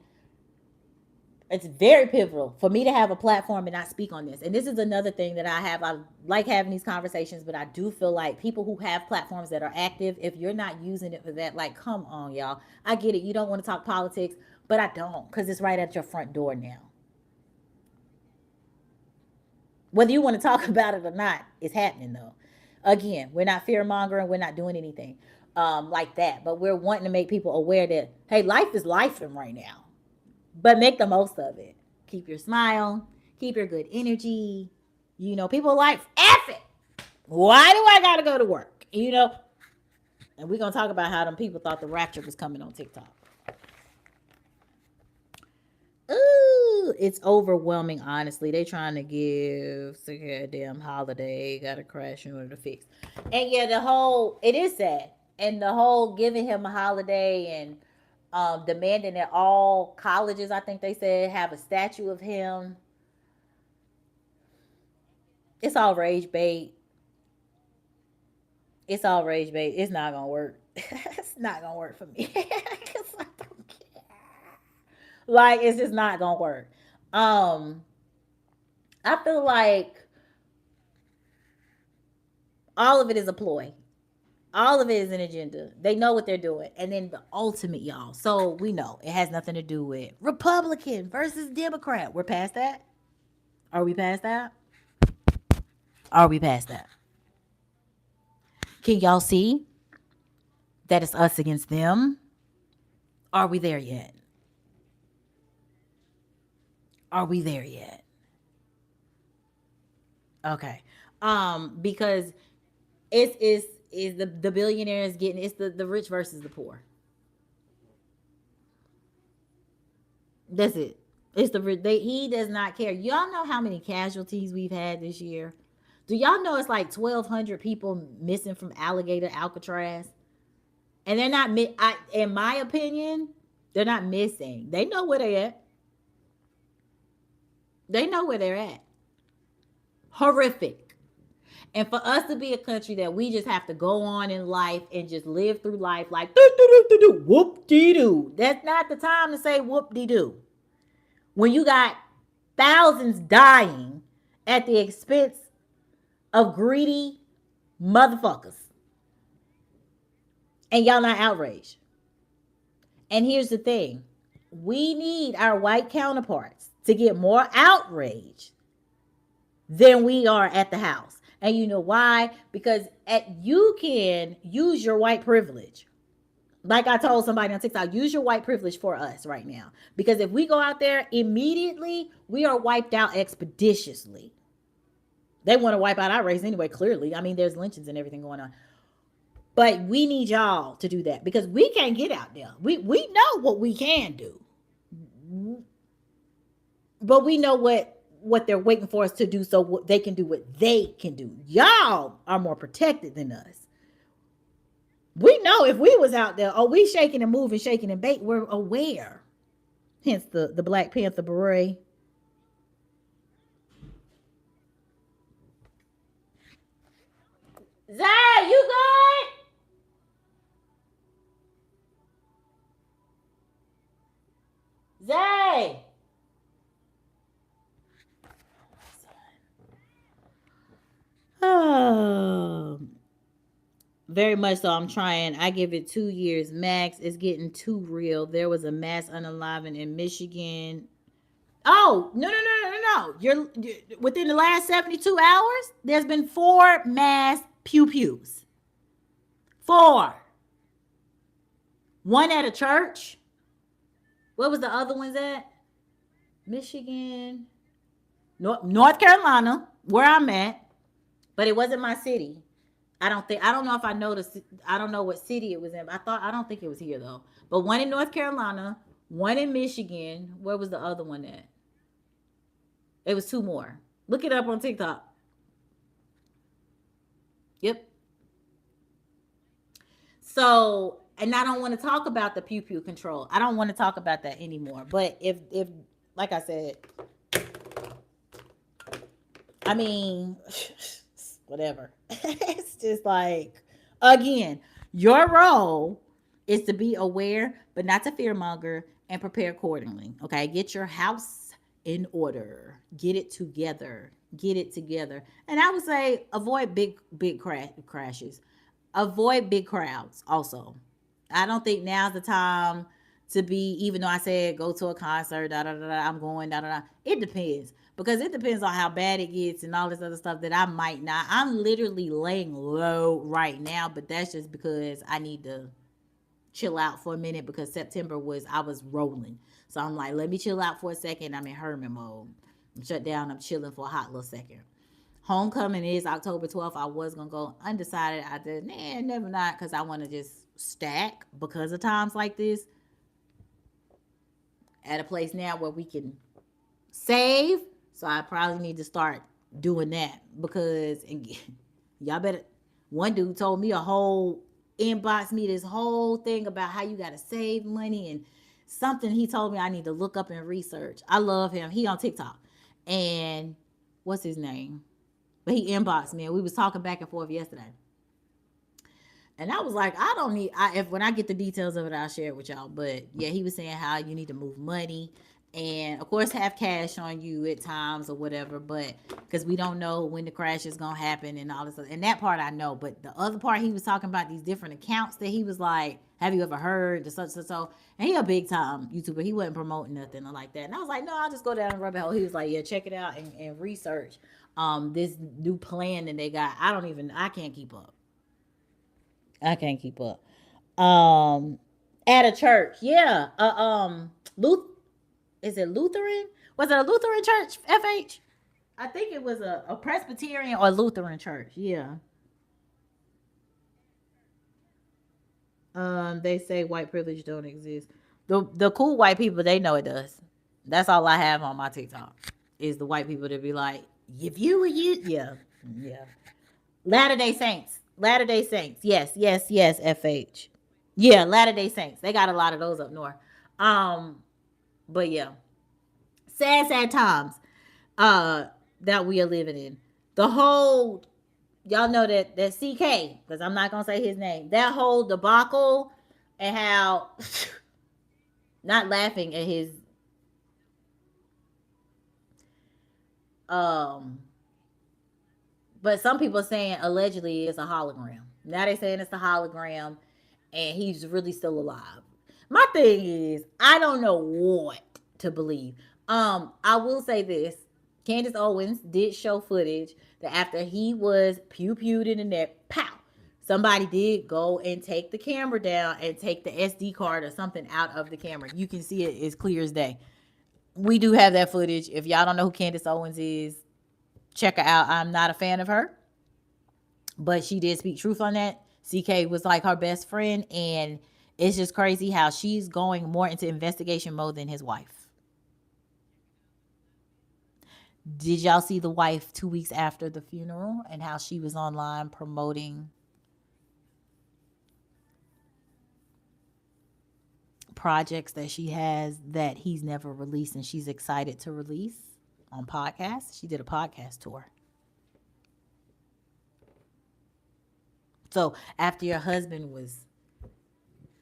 it's very pivotal for me to have a platform and not speak on this. And this is another thing that I have. I like having these conversations, but I do feel like people who have platforms that are active, if you're not using it for that, like, come on, y'all. I get it. You don't want to talk politics, but I don't because it's right at your front door now. Whether you want to talk about it or not, it's happening though. Again, we're not fear mongering. We're not doing anything like that, but we're wanting to make people aware that, hey, life is life right now, but make the most of it. Keep your smile, keep your good energy. You know, people are like, F it. Why do I got to go to work? You know, and we're going to talk about how them people thought the rapture was coming on TikTok. Ooh, it's overwhelming, honestly. They trying to give a goddamn holiday, got to crash in order to fix. And yeah, the whole, it is sad. And the whole giving him a holiday and demanding that all colleges, I think they said, have a statue of him. It's all rage bait. It's all rage bait. It's not gonna work. It's not gonna work for me. I don't care. Like, it's just not gonna work. Um, I feel like all of it is a ploy. All of it is an agenda. They know what they're doing. And then the ultimate, y'all. So we know it has nothing to do with Republican versus Democrat. We're past that. Are we past that? Are we past that? Can y'all see that it's us against them? Are we there yet? Are we there yet? Okay. Because it's the billionaires getting, it's the rich versus the poor. That's it. It's the he does not care. Y'all know how many casualties we've had this year? Do y'all know it's like 1,200 people missing from Alligator Alcatraz? And they're not in my opinion, they're not missing. They know where they're at. They know where they're at. Horrific. And for us to be a country that we just have to go on in life and just live through life like do do do do do whoop dee doo. That's not the time to say whoop dee doo. When you got thousands dying at the expense of greedy motherfuckers, and y'all not outraged. And here's the thing: we need our white counterparts to get more outraged than we are at the house. And you know why? Because you can use your white privilege. Like I told somebody on TikTok, use your white privilege for us right now. Because if we go out there immediately, we are wiped out expeditiously. They want to wipe out our race anyway, clearly. I mean, there's lynchings and everything going on. But we need y'all to do that because we can't get out there. We know what we can do. But we know what they're waiting for us to do so what they can do what they can do. Y'all are more protected than us. We know if we was out there, oh, we shaking and moving, shaking and bait, we're aware. Hence the Black Panther beret. Zay, you good? Zay. Oh, Very much so. I'm trying. I give it 2 years max. It's getting too real. There was a mass unaliving in Michigan. Oh, no, no, no, no, no, no. You're within the last 72 hours, there's been 4 mass pew pews. Four. One at a church. What was the other ones at? Michigan, North Carolina, where I'm at, but it wasn't my city. I don't know if I know I don't know what city it was in. I don't think it was here though. But one in North Carolina, one in Michigan. Where was the other one at? It was two more. Look it up on TikTok. Yep. So, and I don't want to talk about the pew pew control. I don't want to talk about that anymore. But if like I said, I mean, whatever. It's just like, again, your role is to be aware, but not to fearmonger and prepare accordingly. Okay, get your house in order, get it together, get it together. And I would say avoid big crashes, avoid big crowds. Also, I don't think now's the time to be. Even though I said go to a concert, da da da, da I'm going, da da da. It depends because it depends on how bad it gets and all this other stuff that I might not. I'm literally laying low right now, but that's just because I need to chill out for a minute because September was I was rolling. So I'm like, let me chill out for a second. I'm in hermit mode. I'm shut down. I'm chilling for a hot little second. Homecoming is October 12th. I was gonna go undecided. I did, nah, never not, because I want to just stack because of times like this at a place now where we can save. So I probably need to start doing that because and y'all better. One dude told me a whole inbox me this whole thing about how you gotta save money and something he told me I need to look up and research. I love him. He on TikTok. And what's his name? But he inboxed me and we was talking back and forth yesterday. And I was like, I don't need. If when I get the details of it, I'll share it with y'all. But yeah, he was saying how you need to move money, and of course have cash on you at times or whatever. But because we don't know when the crash is gonna happen and all this, and that part I know. But the other part, he was talking about these different accounts that he was like, "Have you ever heard?" The such and so. And he a big time YouTuber. He wasn't promoting nothing like that. And I was like, no, I'll just go down the rabbit hole. He was like, yeah, check it out and research this new plan that they got. I can't keep up. I can't keep up. Um, at a church, yeah. Luth is it Lutheran? Was it a Lutheran church? FH? I think it was a Presbyterian or Lutheran church. Yeah. They say white privilege don't exist. The cool white people they know it does. That's all I have on my TikTok is the white people that be like, if you were you, yeah, yeah. Latter Day Saints. Latter Day Saints. Yes, yes, yes. FH. Yeah, Latter Day Saints. They got a lot of those up north. Um, but yeah, sad times. Uh, that we are living in. The whole y'all know that CK because I'm not gonna say his name. That whole debacle and how not laughing at his um but some people saying allegedly it's a hologram. Now they saying it's a hologram and he's really still alive. My thing is, I don't know what to believe. I will say this. Candace Owens did show footage that after he was pew pewed in the neck, pow, somebody did go and take the camera down and take the SD card or something out of the camera. You can see it as clear as day. We do have that footage. If y'all don't know who Candace Owens is, check her out. I'm not a fan of her, but she did speak truth on that. CK was like her best friend, and it's just crazy how she's going more into investigation mode than his wife. Did y'all see the wife 2 weeks after the funeral and how she was online promoting projects that she has that he's never released and she's excited to release on podcasts? She did a podcast tour. So after your husband was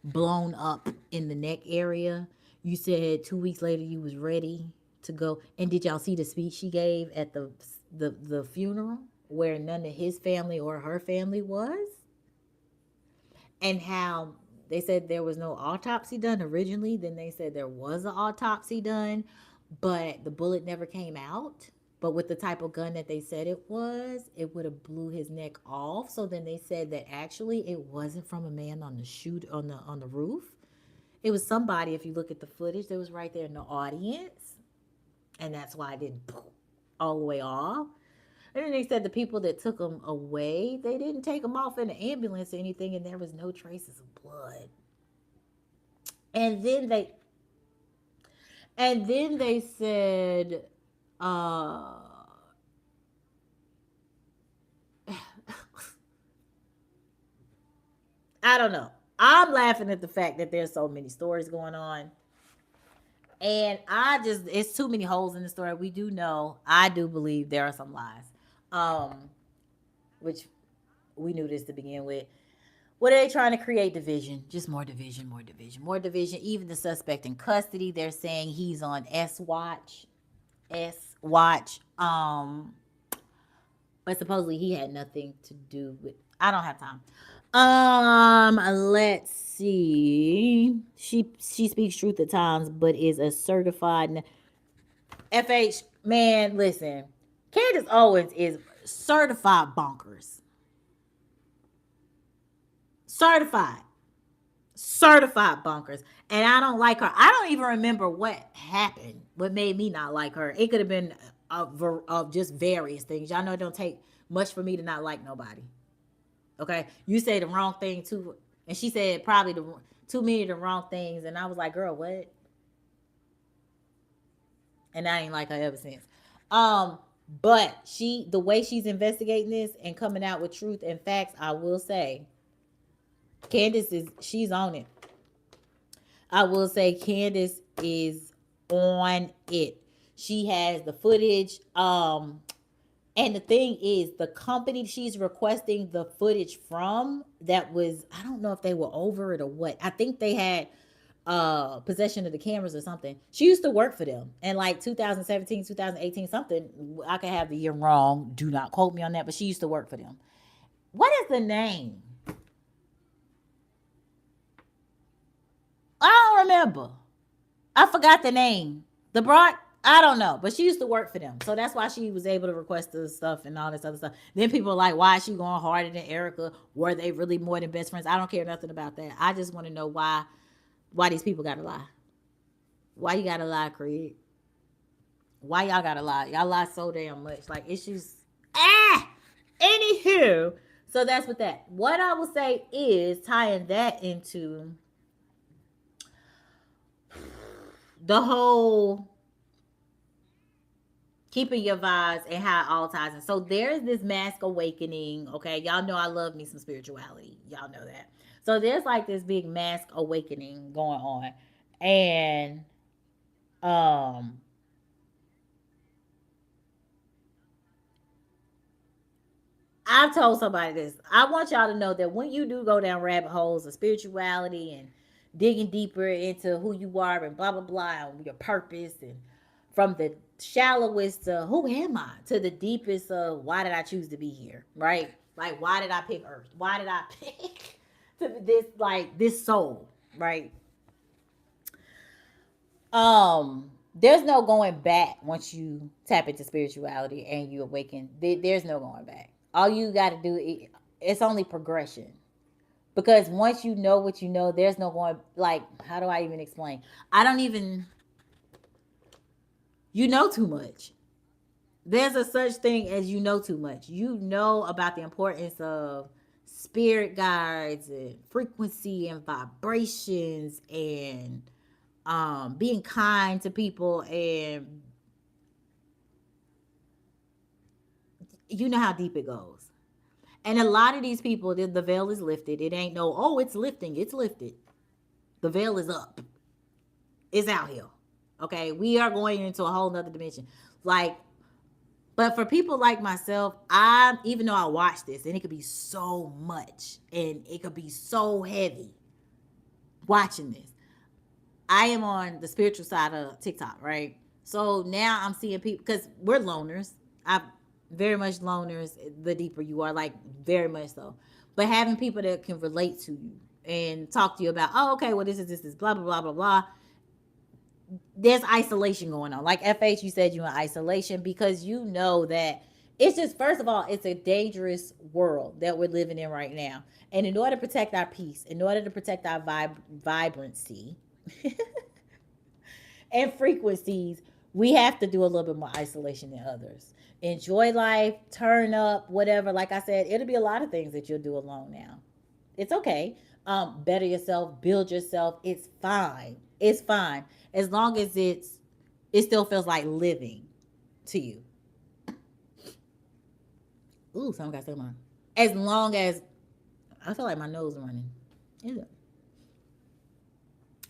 blown up in the neck area, you said 2 weeks later you was ready to go. And did y'all see the speech she gave at the funeral where none of his family or her family was? and how they said there was no autopsy done originally. Then they said there was an autopsy done, but the bullet never came out. But with the type of gun that they said it was, it would have blew his neck off. So then they said that actually it wasn't from a man on the shoot on the roof. It was somebody. If you look at the footage, that was right there in the audience, and that's why it didn't all the way off. And then they said the people that took him away, they didn't take him off in an ambulance or anything, and there was no traces of blood. And then they said, uh, I don't know. I'm laughing at the fact that there's so many stories going on. And it's too many holes in the story. We do know, I do believe there are some lies, um, which we knew this to begin with. What are they trying to create? Division. Just more division, more division, more division. Even the suspect in custody, they're saying he's on S watch. S watch. But supposedly he had nothing to do with. I don't have time. Let's see. She speaks truth at times, but is a certified FH man. Listen, Candace Owens is certified bonkers. Certified. Certified bonkers. And I don't like her. I don't even remember what happened, what made me not like her. It could have been of just various things. Y'all know it don't take much for me to not like nobody. Okay? You say the wrong thing too. And she said probably too many of the wrong things. And I was like, girl, what? And I ain't like her ever since. But the way she's investigating this and coming out with truth and facts, I will say, she's on it. I will say Candace is on it. She has the footage. And the thing is, the company she's requesting the footage from, that was, I don't know if they were over it or what. I think they had possession of the cameras or something. She used to work for them in like 2017, 2018, something. I could have the year wrong. Do not quote me on that, but she used to work for them. What is the name? I don't remember. I forgot the name. The broad, I don't know, but she used to work for them, so that's why she was able to request the stuff and all this other stuff. Then people are like, why is she going harder than Erica? Were they really more than best friends? I don't care nothing about that. I just want to know why these people gotta lie. Why you gotta lie, Creed? Why y'all gotta lie? Y'all lie so damn much. Like, it's just Anywho, so that's what that. What I will say is tying that into the whole keeping your vibes and how it all ties in. So there's this mask awakening. Okay, y'all know I love me some spirituality. Y'all know that. So there's like this big mask awakening going on, and um, I've told somebody this. I want y'all to know that when you do go down rabbit holes of spirituality and digging deeper into who you are and blah blah blah and your purpose, and from the shallowest to who am I to the deepest of why did I choose to be here, right? Like, why did I pick Earth? Why did I pick to this, like, this soul, right? There's no going back once you tap into spirituality and you awaken. There's no going back. All you got to do, it's only progression. Because once you know what you know, there's no going, like, how do I even explain? I don't even, you know too much. There's a such thing as you know too much. You know about the importance of spirit guides and frequency and vibrations and being kind to people, and you know how deep it goes. And a lot of these people, the veil is lifted. It ain't no, oh, it's lifting. It's lifted. The veil is up. It's out here. Okay. We are going into a whole nother dimension. Like, but for people like myself, even though I watch this and it could be so much and it could be so heavy watching this, I am on the spiritual side of TikTok, right? So now I'm seeing people, because we're loners. I very much loners, the deeper you are, like, very much so. But having people that can relate to you. and talk to you about, oh, okay, well, this is blah, blah, blah, blah, blah. There's isolation going on. Like FH, you said you in isolation because you know that it's just, first of all, it's a dangerous world that we're living in right now. And in order to protect our peace, in order to protect our vibrancy and frequencies, we have to do a little bit more isolation than others. Enjoy life, turn up, whatever. Like I said, it'll be a lot of things that you'll do alone now. It's okay. Better yourself, build yourself. It's fine. It's fine. As long as it still feels like living to you. Ooh, someone got stuck on. As long as I feel like my nose running. Is it?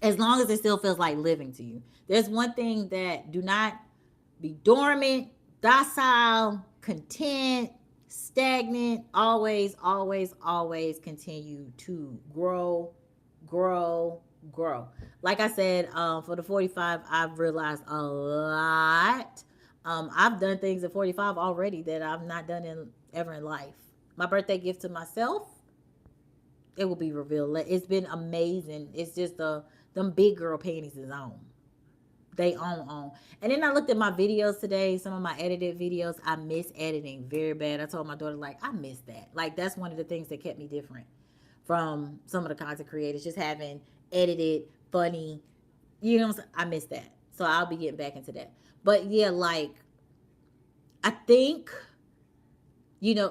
As long as it still feels like living to you. There's one thing that do not be dormant, docile, content, stagnant. Always, always, always continue to grow, grow, grow. Like I said, for the 45, I've realized a lot. I've done things at 45 already that I've not done ever in life. My birthday gift to myself, it will be revealed. It's been amazing. It's just them big girl panties is on. They on. And then I looked at my videos today, some of my edited videos. I miss editing very bad. I told my daughter, like, I miss that. Like, that's one of the things that kept me different from some of the content creators, just having edited, funny, you know what I'm saying? I miss that. So I'll be getting back into that. But yeah, like, I think,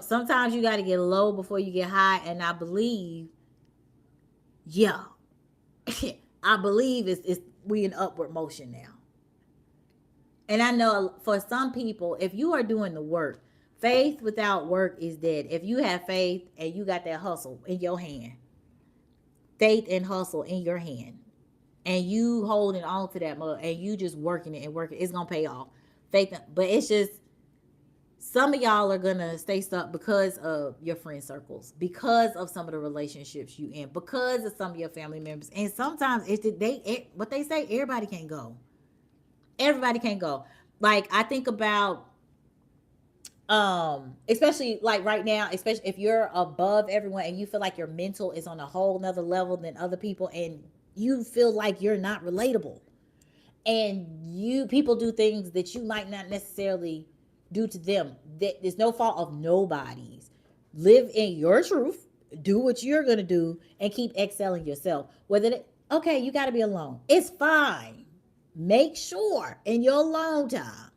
sometimes you got to get low before you get high. And I believe, yeah, I believe it's we in upward motion now. And I know for some people, if you are doing the work, faith without work is dead. If you have faith and you got that hustle in your hand, faith and hustle in your hand, and you holding on to that mug and you just working it and working, it's gonna pay off. Faith, but it's just some of y'all are gonna stay stuck because of your friend circles, because of some of the relationships you in, because of some of your family members, and sometimes what they say, everybody can't go. Everybody can't go. Like I think about especially like right now, especially if you're above everyone and you feel like your mental is on a whole nother level than other people, and you feel like you're not relatable, and you people do things that you might not necessarily do to them, that there's no fault of nobody's. Live in your truth, do what you're gonna do, and keep excelling yourself. Okay, you got to be alone, it's fine. Make sure in your alone time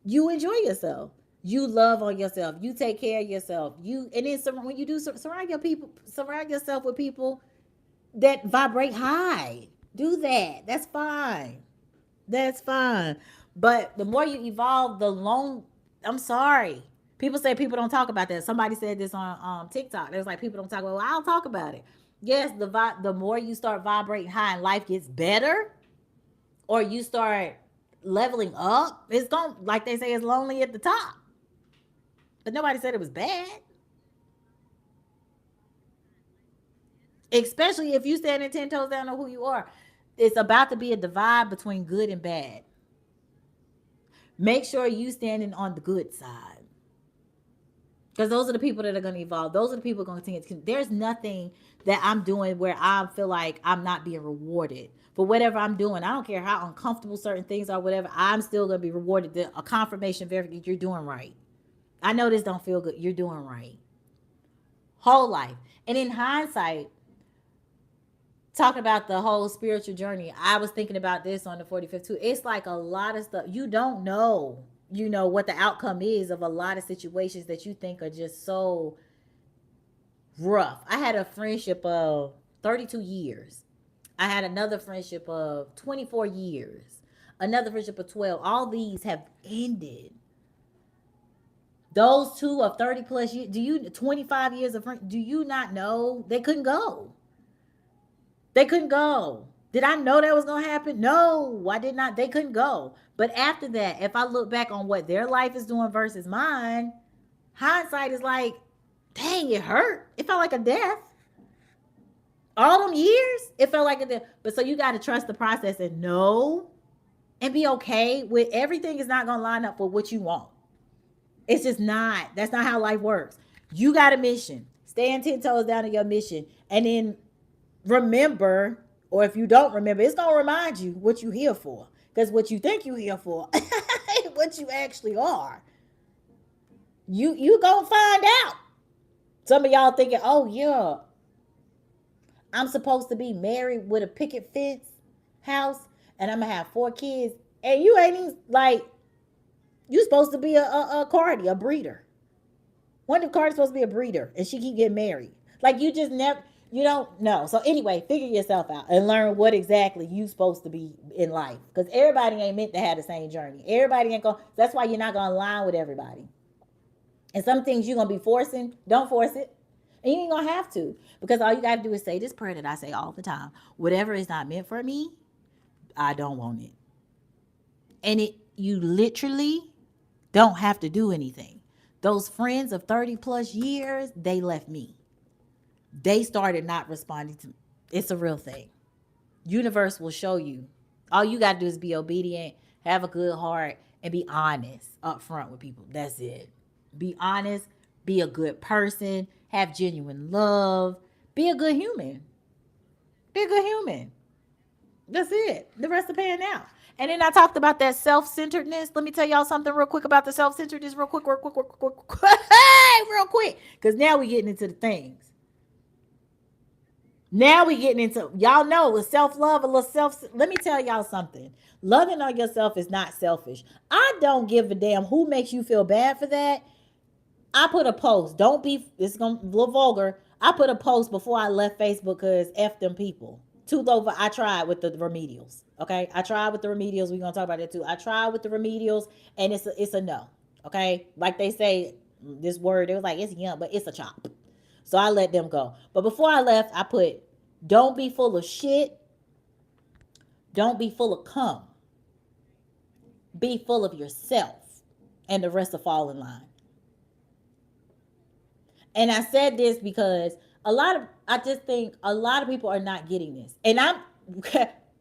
you enjoy yourself, you love on yourself, you take care of yourself, and then when you do, surround yourself with people that vibrate high. Do that. That's fine. That's fine. But the more you evolve, I'm sorry. People say people don't talk about that. Somebody said this on TikTok. There's like people don't talk about. Well, I'll talk about it. Yes, the more you start vibrating high and life gets better, or you start leveling up, it's going, like they say, it's lonely at the top. But nobody said it was bad. Especially if you standing 10 toes down on who you are. It's about to be a divide between good and bad. Make sure you standing on the good side, because those are the people that are going to evolve. Those are the people going to continue. There's nothing that I'm doing where I feel like I'm not being rewarded for whatever I'm doing. I don't care how uncomfortable certain things are, whatever. I'm still going to be rewarded. A confirmation of everything. You're doing right. I know this don't feel good. You're doing right. Whole life. And in hindsight, talking about the whole spiritual journey, I was thinking about this on the 45th too. It's like a lot of stuff you don't know, what the outcome is of a lot of situations that you think are just so rough. I had a friendship of 32 years. I had another friendship of 24 years. Another friendship of 12. All these have ended. Those two of 30 plus years, 25 years of friendship, do you not know they couldn't go? They couldn't go. Did I know that was going to happen? No, I did not. They couldn't go. But after that, if I look back on what their life is doing versus mine, hindsight is like, dang, it hurt. It felt like a death. All them years, it felt like a death. But so you got to trust the process and know and be okay with everything is not going to line up for what you want. It's just not. That's not how life works. You got a mission. Stand 10 toes down in your mission. And then remember, or if you don't remember, it's gonna remind you what you here for. Because what you think you here for, what you actually are, you gonna find out. Some of y'all thinking, oh yeah, I'm supposed to be married with a picket fence house, and I'm gonna have 4 kids, and you ain't even like you supposed to be a Cardi, a breeder. When if Cardi's supposed to be a breeder and she keep getting married? Like you just never, you don't know. So anyway, figure yourself out and learn what exactly you supposed to be in life. Because everybody ain't meant to have the same journey. Everybody ain't going. That's why you're not gonna align with everybody. And some things you're gonna be forcing, don't force it. And you ain't gonna have to. Because all you gotta do is say this prayer that I say all the time. Whatever is not meant for me, I don't want it. And it you literally don't have to do anything. Those friends of 30 plus years, they left me. They started not responding to me. It's a real thing. Universe will show you. All you got to do is be obedient, have a good heart, and be honest up front with people. That's it. Be honest, be a good person, have genuine love, be a good human. Be a good human. That's it. The rest are paying out. And then I talked about that self-centeredness. Let me tell y'all something real quick about the self-centeredness, real quick, real quick, real quick, real quick. Hey, real quick. Because now we getting into the things. Now we getting into y'all know with self-love, a little self. Let me tell y'all something. Loving on yourself is not selfish. I don't give a damn who makes you feel bad for that. I put a post. Don't be. It's gonna be a little vulgar. I put a post before I left Facebook because f them people. Too low. I tried with the remedials. Okay, I tried with the remedials. We're gonna talk about that too. I tried with the remedials, and it's a no. Okay, like they say this word. It was like it's young, but it's a chop. So I let them go. But before I left, I put, don't be full of shit. Don't be full of cum. Be full of yourself, and the rest will fall in line. And I said this because I just think a lot of people are not getting this. And I'm,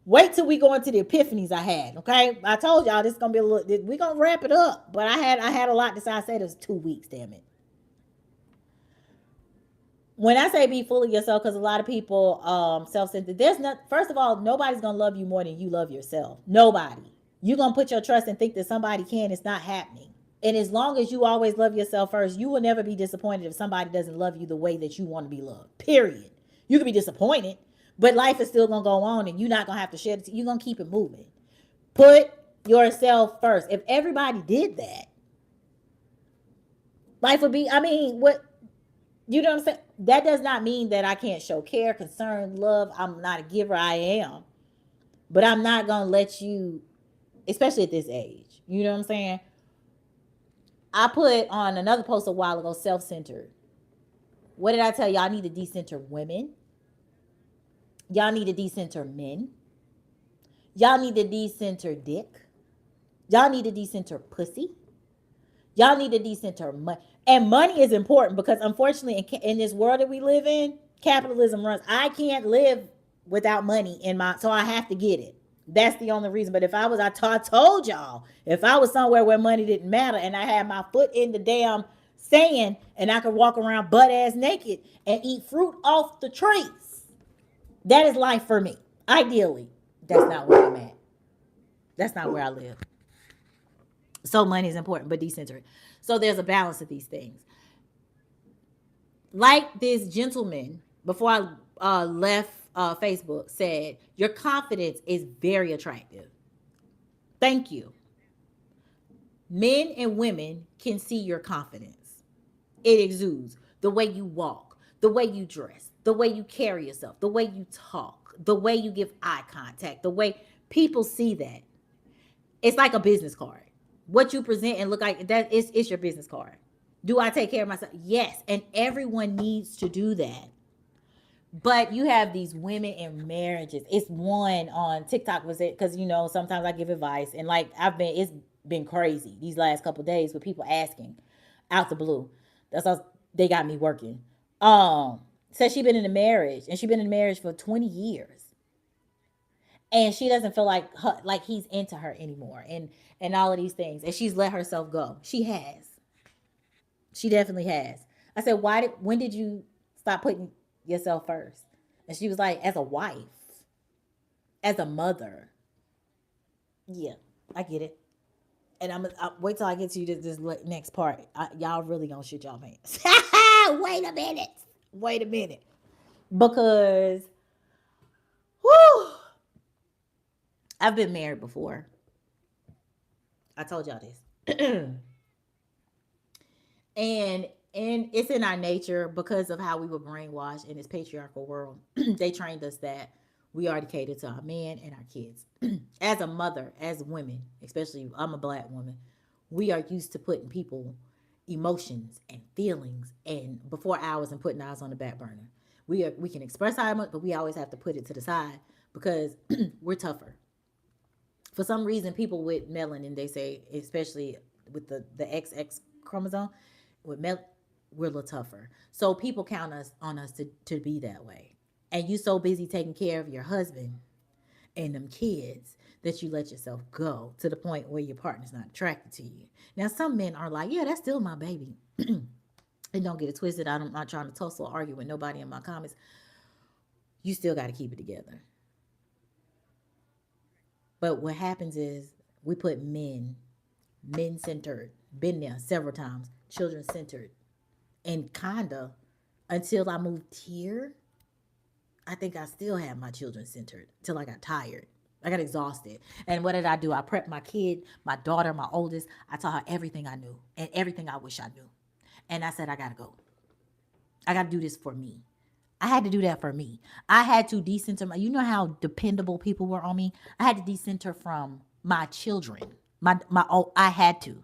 wait till we go into the epiphanies I had. Okay. I told y'all this is going to be a little, we're going to wrap it up. But I had a lot to say. I said it was 2 weeks, damn it. When I say be full of yourself, because a lot of people self-centered, there's not, first of all, nobody's going to love you more than you love yourself. Nobody. You're going to put your trust and think that somebody can. It's not happening. And as long as you always love yourself first, you will never be disappointed if somebody doesn't love you the way that you want to be loved. Period. You can be disappointed, but life is still gonna go on, and you're not gonna have to shed it. You're gonna keep it moving. Put yourself first. If everybody did that, life would be. I mean, what you know what I'm saying? That does not mean that I can't show care, concern, love. I'm not a giver. I am, but I'm not gonna let you, especially at this age. You know what I'm saying? I put on another post a while ago, self-centered. What did I tell y'all? I need to decenter women. Y'all need to decenter men. Y'all need to decenter dick. Y'all need to decenter pussy. Y'all need to decenter money. And money is important because unfortunately in this world that we live in, capitalism runs. I can't live without money in my, so I have to get it. That's the only reason. But if I was, told y'all, if I was somewhere where money didn't matter and I had my foot in the damn sand and I could walk around butt ass naked and eat fruit off the trees, that is life for me. Ideally, that's not where I'm at. That's not where I live. So money is important, but decentralized. So there's a balance of these things. Like this gentleman before I left Facebook said, your confidence is very attractive. Thank you. Men and women can see your confidence. It exudes the way you walk, the way you dress, the way you carry yourself, the way you talk, the way you give eye contact, the way people see that. It's like a business card. What you present and look like, that is it's your business card. Do I take care of myself? Yes. And everyone needs to do that. But you have these women in marriages. It's one on TikTok, was it? Because sometimes I give advice, and like it's been crazy these last couple of days with people asking out the blue. That's how they got me working. Says she been in a marriage, and she been in a marriage for 20 years, and she doesn't feel like he's into her anymore, and all of these things, and she's let herself go. She has. She definitely has. I said, when did you stop putting yourself first? And she was like, as a wife, as a mother. Yeah, I get it. And I wait till I get to this next part. Y'all really gonna shit y'all pants. Wait a minute. Wait a minute. Because, whew, I've been married before. I told y'all this. and and it's in our nature because of how we were brainwashed in this patriarchal world. They trained us that we are to cater to our men and our kids. As a mother, as women, especially I'm a black woman, we are used to putting people emotions and feelings and before ours and putting ours on the back burner. We can express our emotions, but we always have to put it to the side because we're tougher. For some reason, people with melanin, they say, especially with the XX chromosome, with we're a little tougher. So people count us on us to be that way. And you so busy taking care of your husband and them kids that you let yourself go to the point where your partner's not attracted to you. Now, some men are like, yeah, that's still my baby. And don't get it twisted. I'm not trying to tussle or argue with nobody in my comments. You still got to keep it together. But what happens is we put men centered, been there several times, children centered, and kinda until I moved here, I think I still had my children centered till I got tired. I got exhausted. And what did I do? I prepped my kid, my daughter, my oldest. I taught her everything I knew and everything I wish I knew. And I said, I gotta go. I gotta do this for me. I had to do that for me. I had to decenter my, you know how dependable people were on me? I had to decenter from my children. Oh, I had to.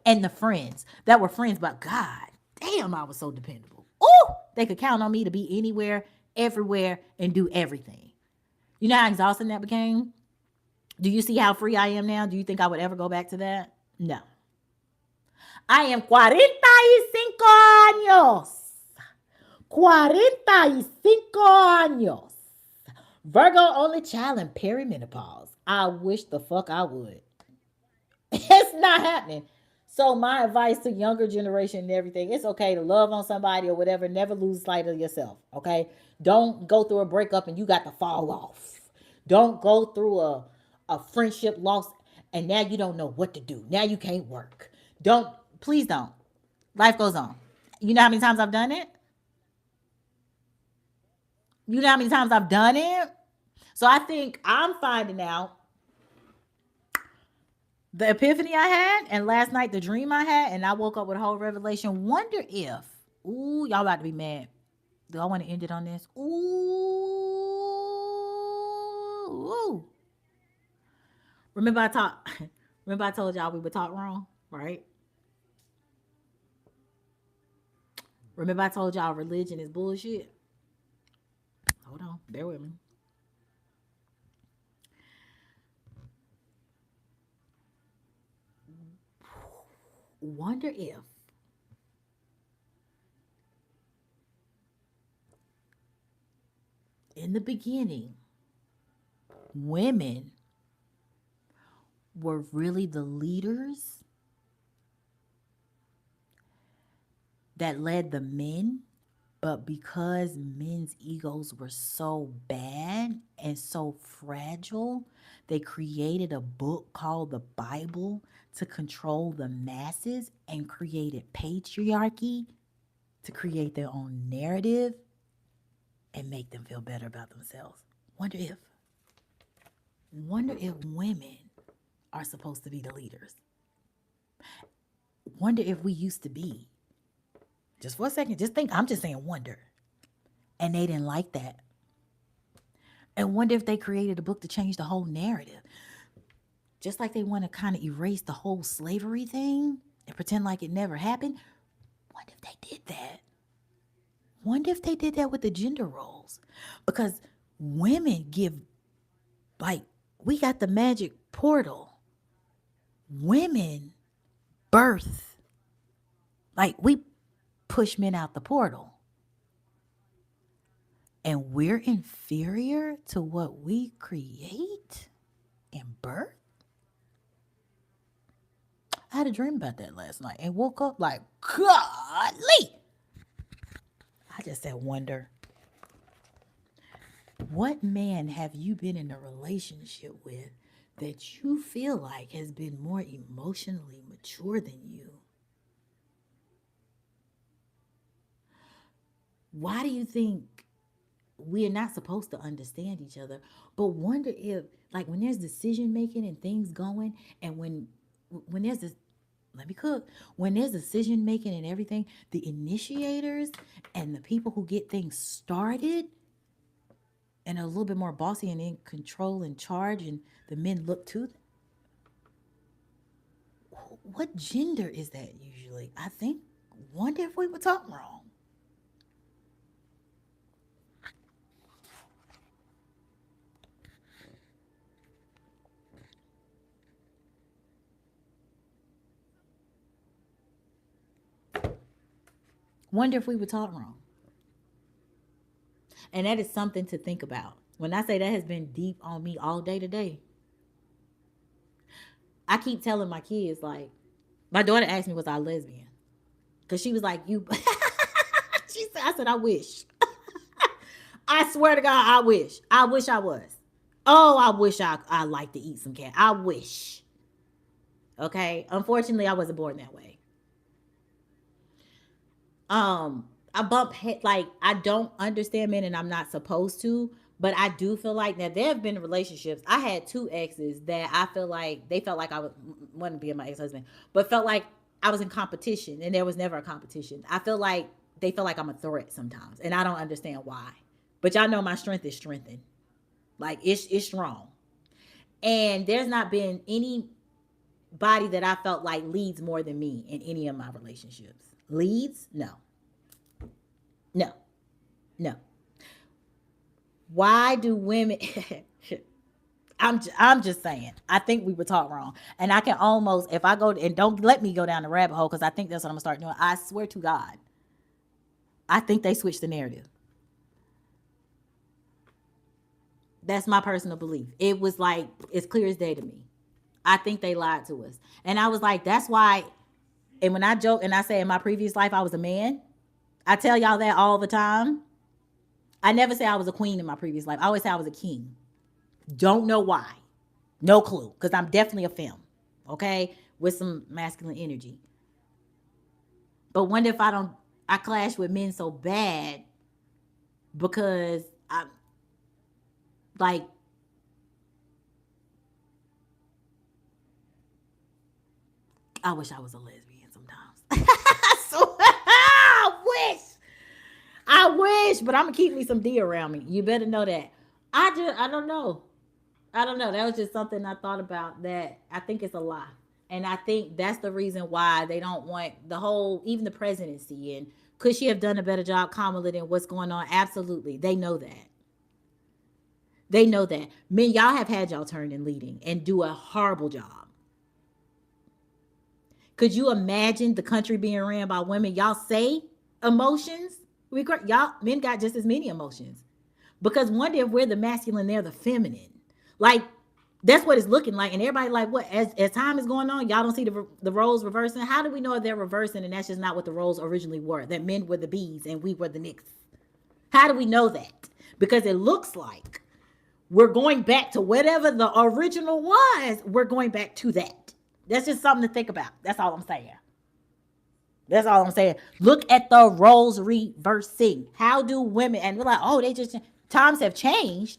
And the friends that were friends, but God damn, I was so dependable. Oh, they could count on me to be anywhere, everywhere, and do everything. You know how exhausting that became? Do you see how free I am now? Do you think I would ever go back to that? No. I am 45 años. 45 años. Virgo only child in perimenopause. I wish the fuck I would. It's not happening. So my advice to younger generation and everything, it's okay to love on somebody or whatever. Never lose sight of yourself. Okay. Don't go through a breakup and you got to fall off. Don't go through a friendship loss and now you don't know what to do. Now you can't work. Don't, please don't. Life goes on. You know how many times I've done it? You know how many times I've done it? So I think I'm finding out the epiphany I had, and last night the dream I had, and I woke up with a whole revelation. Wonder if, ooh, y'all about to be mad. Do I want to end it on this? Ooh. Remember I talked. Remember I told y'all we would talk wrong, right? Remember I told y'all religion is bullshit. Hold on, bear with me. Wonder if in the beginning women were really the leaders that led the men, but because men's egos were so bad and so fragile, they created a book called the Bible to control the masses and created patriarchy to create their own narrative and make them feel better about themselves. Wonder if women are supposed to be the leaders. Wonder if we used to be. Just for a second, just think, I'm just saying wonder. And they didn't like that. And wonder if they created a book to change the whole narrative. Just like they want to kind of erase the whole slavery thing and pretend like it never happened. Wonder if they did that. Wonder if they did that with the gender roles. Because women give, like, we got the magic portal. Women birth. Like, we push men out the portal. And we're inferior to what we create and birth? I had a dream about that last night and woke up like, golly. I just said wonder. What man have you been in a relationship with that you feel like has been more emotionally mature than you? Why do you think we're not supposed to understand each other? But wonder if, like, when there's decision making and things going, and when there's this, let me cook. When there's decision making and everything, the initiators and the people who get things started and are a little bit more bossy and in control and charge, and the men look to them. What gender is that usually? I think, wonder if we were talking wrong. Wonder if we were taught wrong. And that is something to think about. When I say that has been deep on me all day today, I keep telling my kids, like, my daughter asked me, was I lesbian? Because she was like, you. She said, I said, I wish. I swear to God, I wish. I wish I was. Oh, I wish I like to eat some cat. I wish. Okay. Unfortunately, I wasn't born that way. I bump head, like, I don't understand men and I'm not supposed to, but I do feel like that there have been relationships. I had two exes that I feel like they felt like I was wanted to be my ex-husband, but felt like I was in competition and there was never a competition. I feel like they feel like I'm a threat sometimes, and I don't understand why. But y'all know my strength is strengthened. Like, it's strong. And there's not been anybody that I felt like leads more than me in any of my relationships. Leads? No. No. No. Why do women I'm just saying. I think we were taught wrong. And I can almost, if I go, and don't let me go down the rabbit hole, because I think that's what I'm gonna start doing. I swear to God, I think they switched the narrative. That's my personal belief. It was like, it's clear as day to me. I think they lied to us. And I was like, that's why. And when I joke and I say in my previous life I was a man, I tell y'all that all the time. I never say I was a queen in my previous life. I always say I was a king. Don't know why. No clue. Because I'm definitely a femme. Okay? With some masculine energy. But wonder if I clash with men so bad because I'm like, I wish I was a lesbian sometimes. So I wish. I wish, but I'm gonna keep me some D around me. You better know that. I don't know. I don't know. That was just something I thought about that I think it's a lie. And I think that's the reason why they don't want the whole, even the presidency. And could she have done a better job, Kamala, than what's going on? Absolutely. They know that. They know that. Men, y'all have had y'all turn in leading and do a horrible job. Could you imagine the country being ran by women? Y'all say emotions. Y'all men got just as many emotions. Because wonder if we're the masculine, they're the feminine. Like, that's what it's looking like. And everybody like, what? As time is going on, y'all don't see the roles reversing. How do we know if they're reversing and that's just not what the roles originally were? That men were the bees and we were the nicks. How do we know that? Because it looks like we're going back to whatever the original was. We're going back to that. That's just something to think about. That's all I'm saying. That's all I'm saying. Look at the roles reversing. How do women, and we're like, oh, they just, times have changed.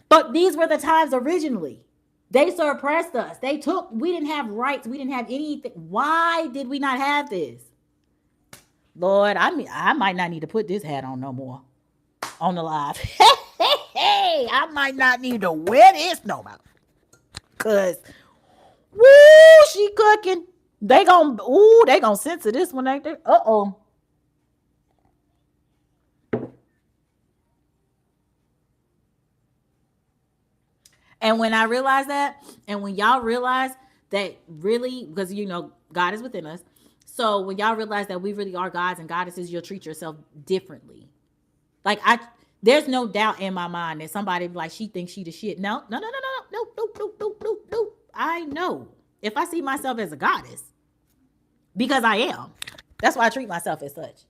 But these were the times originally. They suppressed us. We didn't have rights. We didn't have anything. Why did we not have this? Lord, I mean, I might not need to put this hat on no more on the live. Hey, I might not need to wear this no more. Cause, woo, she cooking. They gonna censor this one right there. Uh-oh. And when I realized that, and when y'all realize that really, because God is within us. So when y'all realize that we really are gods and goddesses, you'll treat yourself differently. Like, there's no doubt in my mind that somebody like, she thinks she the shit. No, no, no, no, no, no, no, no, no, no, no. I know. If I see myself as a goddess, because I am. That's why I treat myself as such.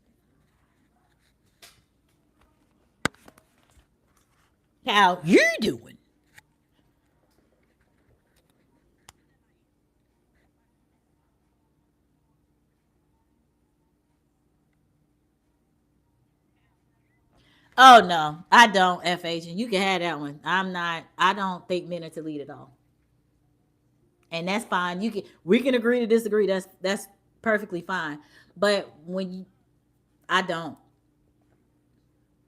How you doing? Oh no, I don't. FH, and you can have that one. I'm not. I don't think men are to lead at all, and that's fine. You can. We can agree to disagree. That's perfectly fine. But when you, I don't.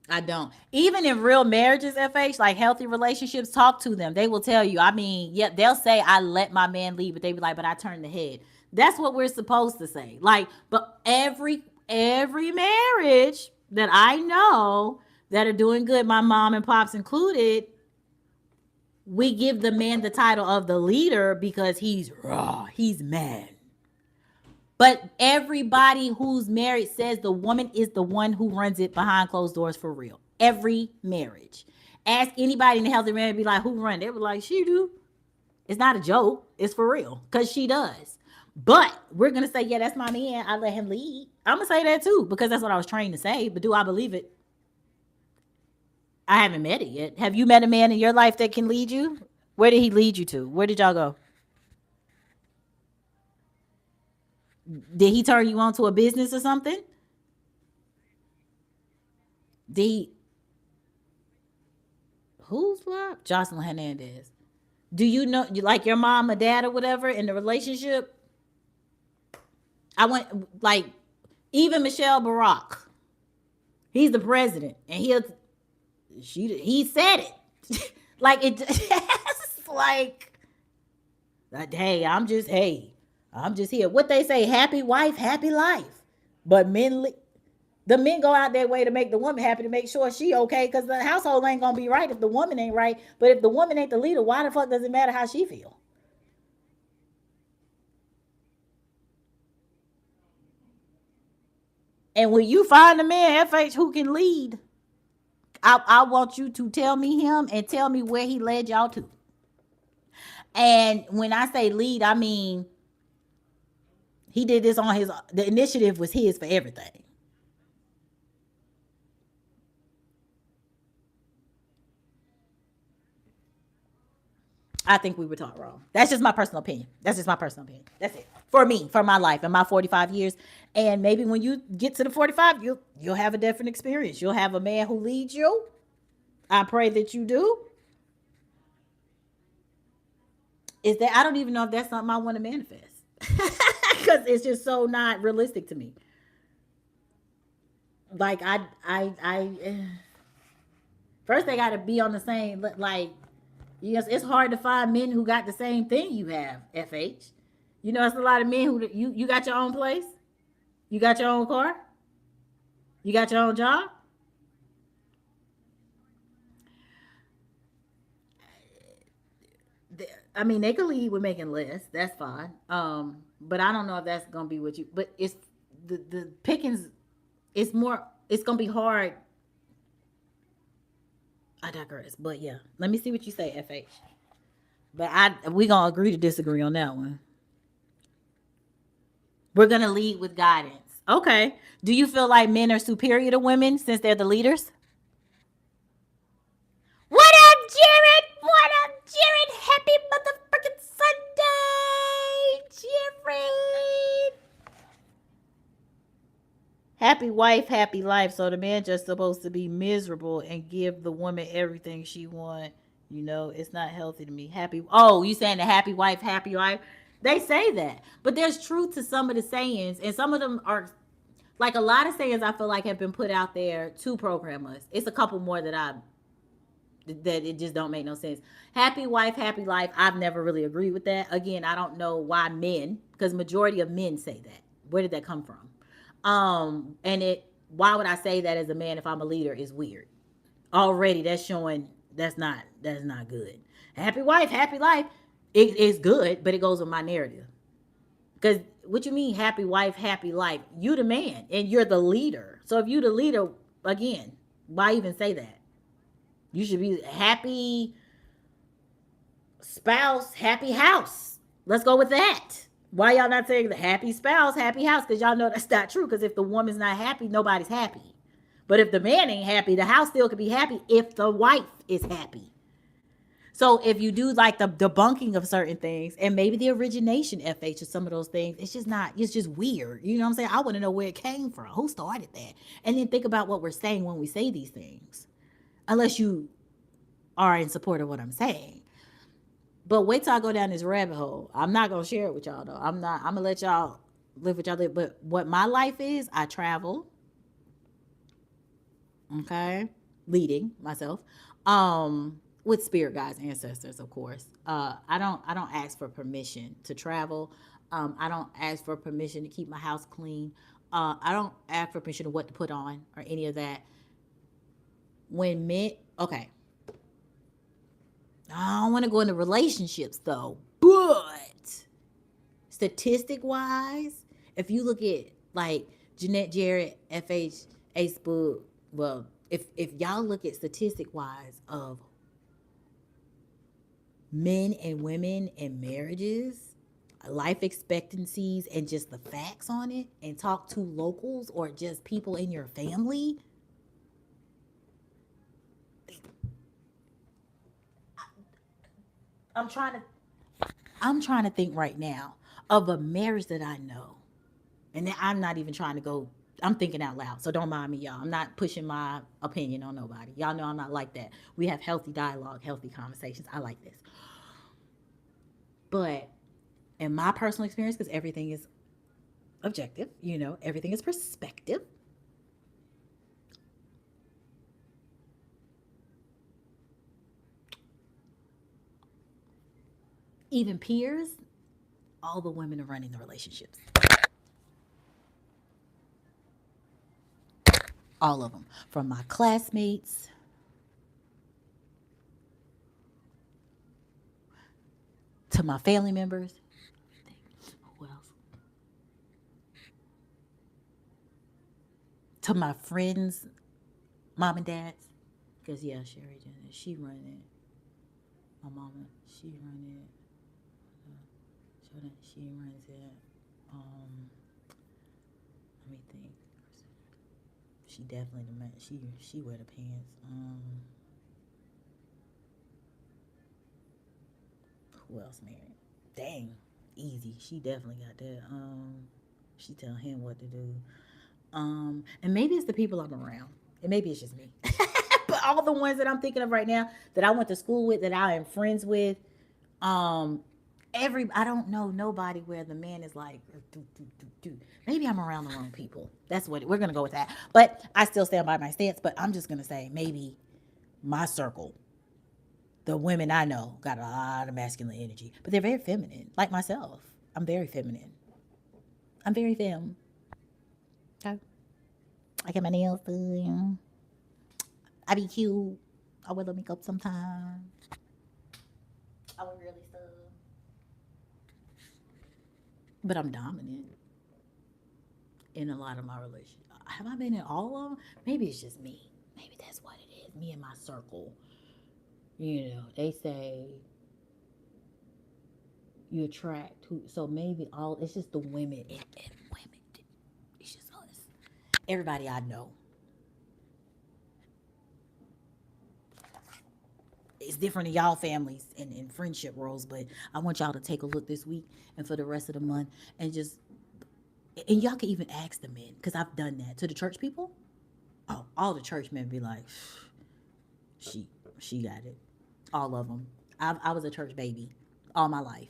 I don't. Even in real marriages, FH, like healthy relationships, talk to them. They will tell you. I mean, yeah, they'll say, I let my man lead, but they be like, but I turned the head. That's what we're supposed to say. Like, but every marriage that I know that are doing good, my mom and pops included, we give the man the title of the leader because he's raw, he's mad. But everybody who's married says the woman is the one who runs it behind closed doors for real. Every marriage. Ask anybody in the healthy marriage, be like, who run? They were like, she do. It's not a joke. It's for real. Because she does. But we're going to say, yeah, that's my man. I let him lead. I'm going to say that too because that's what I was trained to say. But do I believe it? I haven't met it yet. Have you met a man in your life that can lead you? Where did he lead you to? Where did y'all go? Did he turn you on to a business or something? Did he, who's what? Jocelyn Hernandez. Do you know, like your mom or dad or whatever in the relationship? I went like even Michelle Barack. He's the president, and he said it like it. Like hey, I'm just here. What they say, happy wife, happy life. But the men go out their way to make the woman happy to make sure she okay because the household ain't gonna be right if the woman ain't right. But if the woman ain't the leader, why the fuck does it matter how she feel? And when you find a man, FH, who can lead, I want you to tell me him and tell me where he led y'all to. And when I say lead, I mean he did this on his. The initiative was his for everything. I think we were taught wrong. That's just my personal opinion. That's just my personal opinion. That's it. For me, for my life and my 45 years. And maybe when you get to the 45, you'll have a different experience. You'll have a man who leads you. I pray that you do. Is that I don't even know if that's something I want to manifest. Because it's just so not realistic to me. Like first they got to be on the same like yes, it's hard to find men who got the same thing you have, FH. You know, it's a lot of men who you got your own place, you got your own car, you got your own job. I mean, they could lead with making less. That's fine. But I don't know if that's gonna be what you. But it's the pickings. It's more. It's gonna be hard. I digress. But yeah, let me see what you say, FH. But we gonna agree to disagree on that one. We're gonna lead with guidance. Okay. Do you feel like men are superior to women since they're the leaders? What up, Jared? What up, Jared? Happy motherfucking Sunday, Jared. Happy wife, happy life. So the man just supposed to be miserable and give the woman everything she want. You know, it's not healthy to me. Happy. Oh, you saying the happy wife, happy life? They say that, but there's truth to some of the sayings, and some of them are like a lot of sayings. I feel like have been put out there to program us. It's a couple more that it just don't make no sense. Happy wife, happy life. I've never really agreed with that. Again, I don't know why men, because majority of men say that. Where did that come from? And it why would I say that as a man if I'm a leader is weird. Already that's showing that's not good. Happy wife, happy life. It is good, but it goes with my narrative. Because what you mean, happy wife, happy life? You the man, and you're the leader. So if you the leader, again, why even say that? You should be happy spouse, happy house. Let's go with that. Why y'all not saying the happy spouse, happy house? Because y'all know that's not true. Because if the woman's not happy, nobody's happy. But if the man ain't happy, the house still could be happy if the wife is happy. So if you do like the debunking of certain things and maybe the origination FH of some of those things, it's just not, it's just weird. You know what I'm saying? I want to know where it came from. Who started that? And then think about what we're saying when we say these things. Unless you are in support of what I'm saying. But wait till I go down this rabbit hole. I'm not gonna share it with y'all though. I'm gonna let y'all live what y'all live. But what my life is, I travel, okay, leading myself, with spirit guides, ancestors, of course. I don't ask for permission to travel. I don't ask for permission to keep my house clean. I don't ask for permission of what to put on or any of that. When men, okay, I don't want to go into relationships though, but statistic wise, if you look at like Jeanette Jarrett, FH, Facebook, well, if y'all look at statistic wise of men and women in marriages, life expectancies, and just the facts on it, and talk to locals or just people in your family, I'm trying to I'm trying to think right now of a marriage that I know. And I'm not even trying to go, I'm thinking out loud. So don't mind me, y'all. I'm not pushing my opinion on nobody. Y'all know I'm not like that. We have healthy dialogue, healthy conversations. I like this. But in my personal experience, because everything is objective, everything is perspective. Even peers, all the women are running the relationships. All of them. From my classmates to my family members. Who else? To my friends, mom and dads. Because, yeah, Sherry Jenner, she run it. My mama, she run it. She runs it. Let me think. She definitely the man. She wear the pants. Who else married? Dang, easy. She definitely got that. She tell him what to do. And maybe it's the people I'm around, and maybe it's just me. But all the ones that I'm thinking of right now that I went to school with, that I am friends with, um, I don't know nobody where the man is like, do, do, do, do. Maybe I'm around the wrong people. That's what we're gonna go with that. But I still stand by my stance. But I'm just gonna say maybe my circle, the women I know, got a lot of masculine energy, but they're very feminine, like myself. I'm very feminine. I'm very femme. Okay. I get my nails done. I be cute. I wear the makeup sometimes. I wear really stuff. But I'm dominant in a lot of my relationships. Have I been in all of them? Maybe it's just me. Maybe that's what it is. Me and my circle. They say you attract who. So maybe it's just the women and women. It's just us. Everybody I know. It's different in y'all families and friendship roles, but I want y'all to take a look this week and for the rest of the month, and y'all can even ask the men, because I've done that to the church people. Oh, all the church men be like, she got it. All of them. I was a church baby all my life.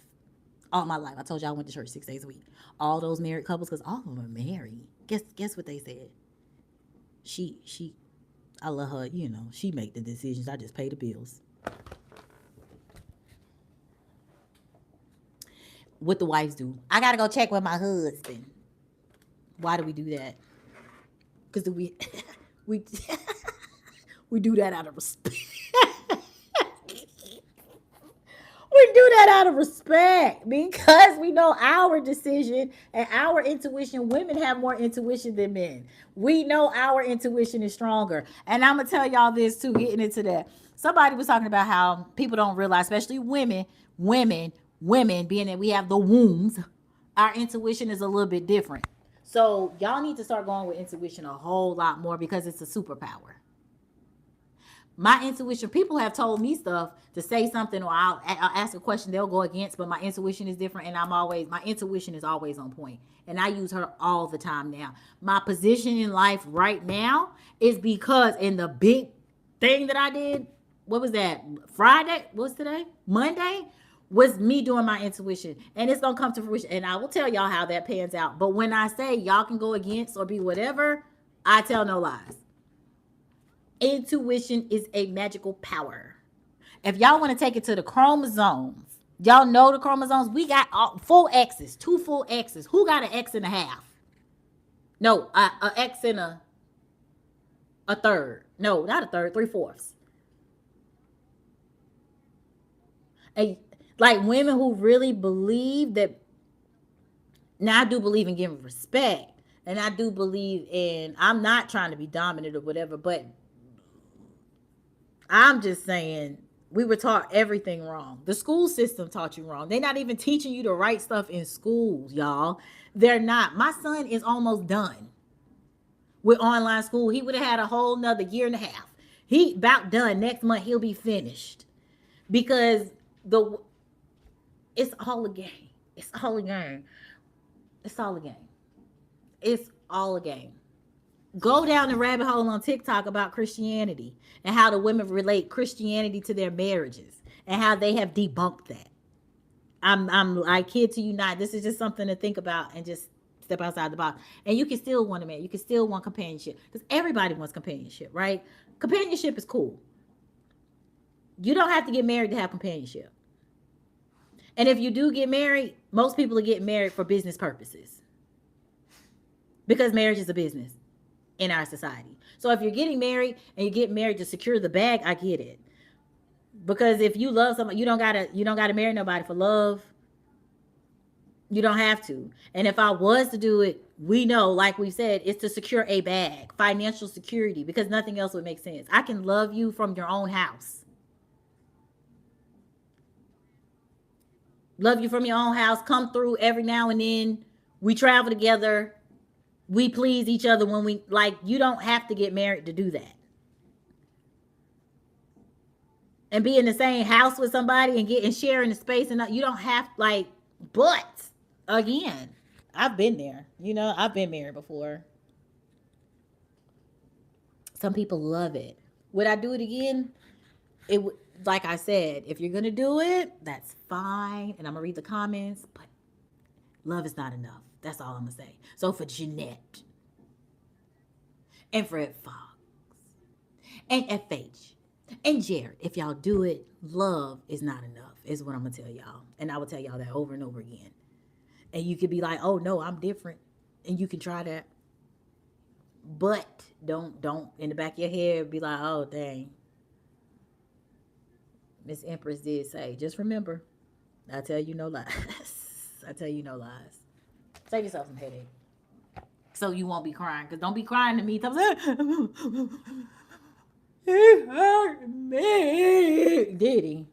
All my life. I told you I went to church 6 days a week. All those married couples, because all of them are married. Guess what they said? She, I love her. She make the decisions. I just pay the bills. What the wives do? I gotta go check with my husband. Why do we do that? Because we we we do that out of respect. We do that out of respect because we know our decision and our intuition. Women have more intuition than men. We know our intuition is stronger. And I'm going to tell y'all this too, getting into that. Somebody was talking about how people don't realize, especially women, being that we have the wombs, our intuition is a little bit different. So y'all need to start going with intuition a whole lot more because it's a superpower. My intuition, people have told me stuff to say something, or I'll ask a question they'll go against, but my intuition is different, and my intuition is always on point, and I use her all the time now. My position in life right now is because in the big thing that I did, what was that, Friday, what's today, Monday, was me doing my intuition, and it's gonna come to fruition, and I will tell y'all how that pans out. But when I say y'all can go against or be whatever, I tell no lies. Intuition is a magical power. If y'all want to take it to the chromosomes, y'all know the chromosomes. We got full X's, two full X's. Who got an X and a half? No, a X and a third. No, not a third, three fourths. A, like women who really believe that. Now I do believe in giving respect, and I do believe in. I'm not trying to be dominant or whatever, but I'm just saying we were taught everything wrong. The school system taught you wrong. They're not even teaching you the right stuff in schools, y'all. They're not. My son is almost done with online school. He would have had a whole nother year and a half. He about done. Next month he'll be finished. Because the it's all a game. It's all a game. It's all a game. It's all a game. Go down the rabbit hole on TikTok about Christianity and how the women relate Christianity to their marriages and how they have debunked that. I kid to you not. This is just something to think about and just step outside the box. And you can still want a man. You can still want companionship because everybody wants companionship, right? Companionship is cool. You don't have to get married to have companionship. And if you do get married, most people are getting married for business purposes because marriage is a business in our society. So if you're getting married and you get married to secure the bag, I get it. Because if you love somebody, you don't gotta marry nobody for love. You don't have to. And if I was to do it, we know, like we said, it's to secure a bag, financial security, because nothing else would make sense. I can love you from your own house. Love you from your own house. Come through every now and then. We travel together. We please each other when we like. You don't have to get married to do that. And be in the same house with somebody and get and sharing the space, and you don't have like. But again, I've been there. I've been married before. Some people love it. Would I do it again? It would. Like I said, if you're gonna do it, that's fine. And I'm gonna read the comments, but love is not enough. That's all I'm gonna say. So for Jeanette and Fred Fox and FH and Jared, if y'all do it, love is not enough, is what I'm gonna tell y'all. And I will tell y'all that over and over again. And you could be like, oh no, I'm different. And you can try that. But don't in the back of your head be like, oh dang. Miss Empress did say, just remember, I tell you no lies. I tell you no lies. Save yourself some headache. So you won't be crying. Because don't be crying to me. He hurt me. Did he?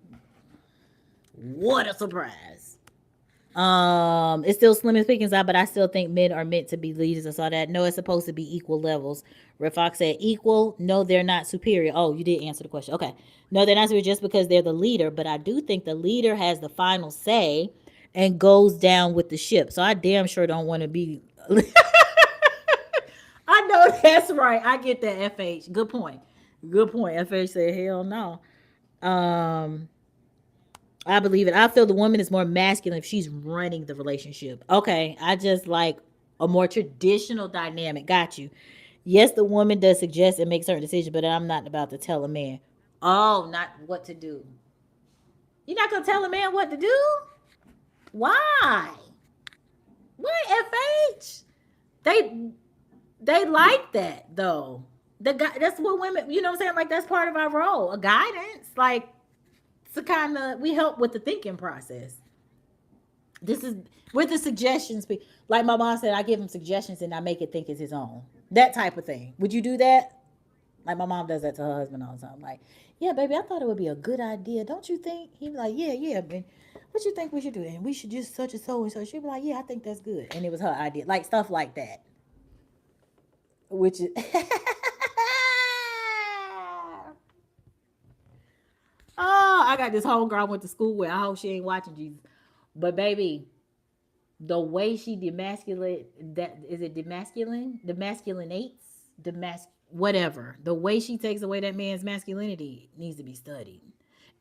What a surprise. It's still slim and pickings out, but I still think men are meant to be leaders. I saw that. No, it's supposed to be equal levels. Red Fox said equal. No, they're not superior. Oh, you did answer the question. Okay. No, they're not superior just because they're the leader, but I do think the leader has the final say and goes down with the ship. So I damn sure don't want to be. I know that's right. I get that, FH. Good point. Good point. FH said, hell no. Um, I believe it. I feel the woman is more masculine if she's running the relationship. Okay, I just like a more traditional dynamic. Got you. Yes, the woman does suggest and make certain decisions, but I'm not about to tell a man. Oh, not what to do. You're not gonna tell a man what to do? Why? Why, FH? They they like that though. The guy, that's what women, you know what I'm saying? Like that's part of our role, a guidance. Like to kind of we help with the thinking process. This is with the suggestions. Like my mom said, I give him suggestions and I make it think it's his own. That type of thing. Would you do that? Like my mom does that to her husband all the time. Like, yeah, baby, I thought it would be a good idea. Don't you think? He's like, yeah, yeah, man. what you think we should do? And we should just such and so and so. She'd be like, yeah, I think that's good. And it was her idea. Like stuff like that. Which is oh, I got this homegirl I went to school with. I hope she ain't watching Jesus. But baby, the way she demasculate that is it demasculine? Demasculinates? Demas whatever. The way she takes away that man's masculinity needs to be studied.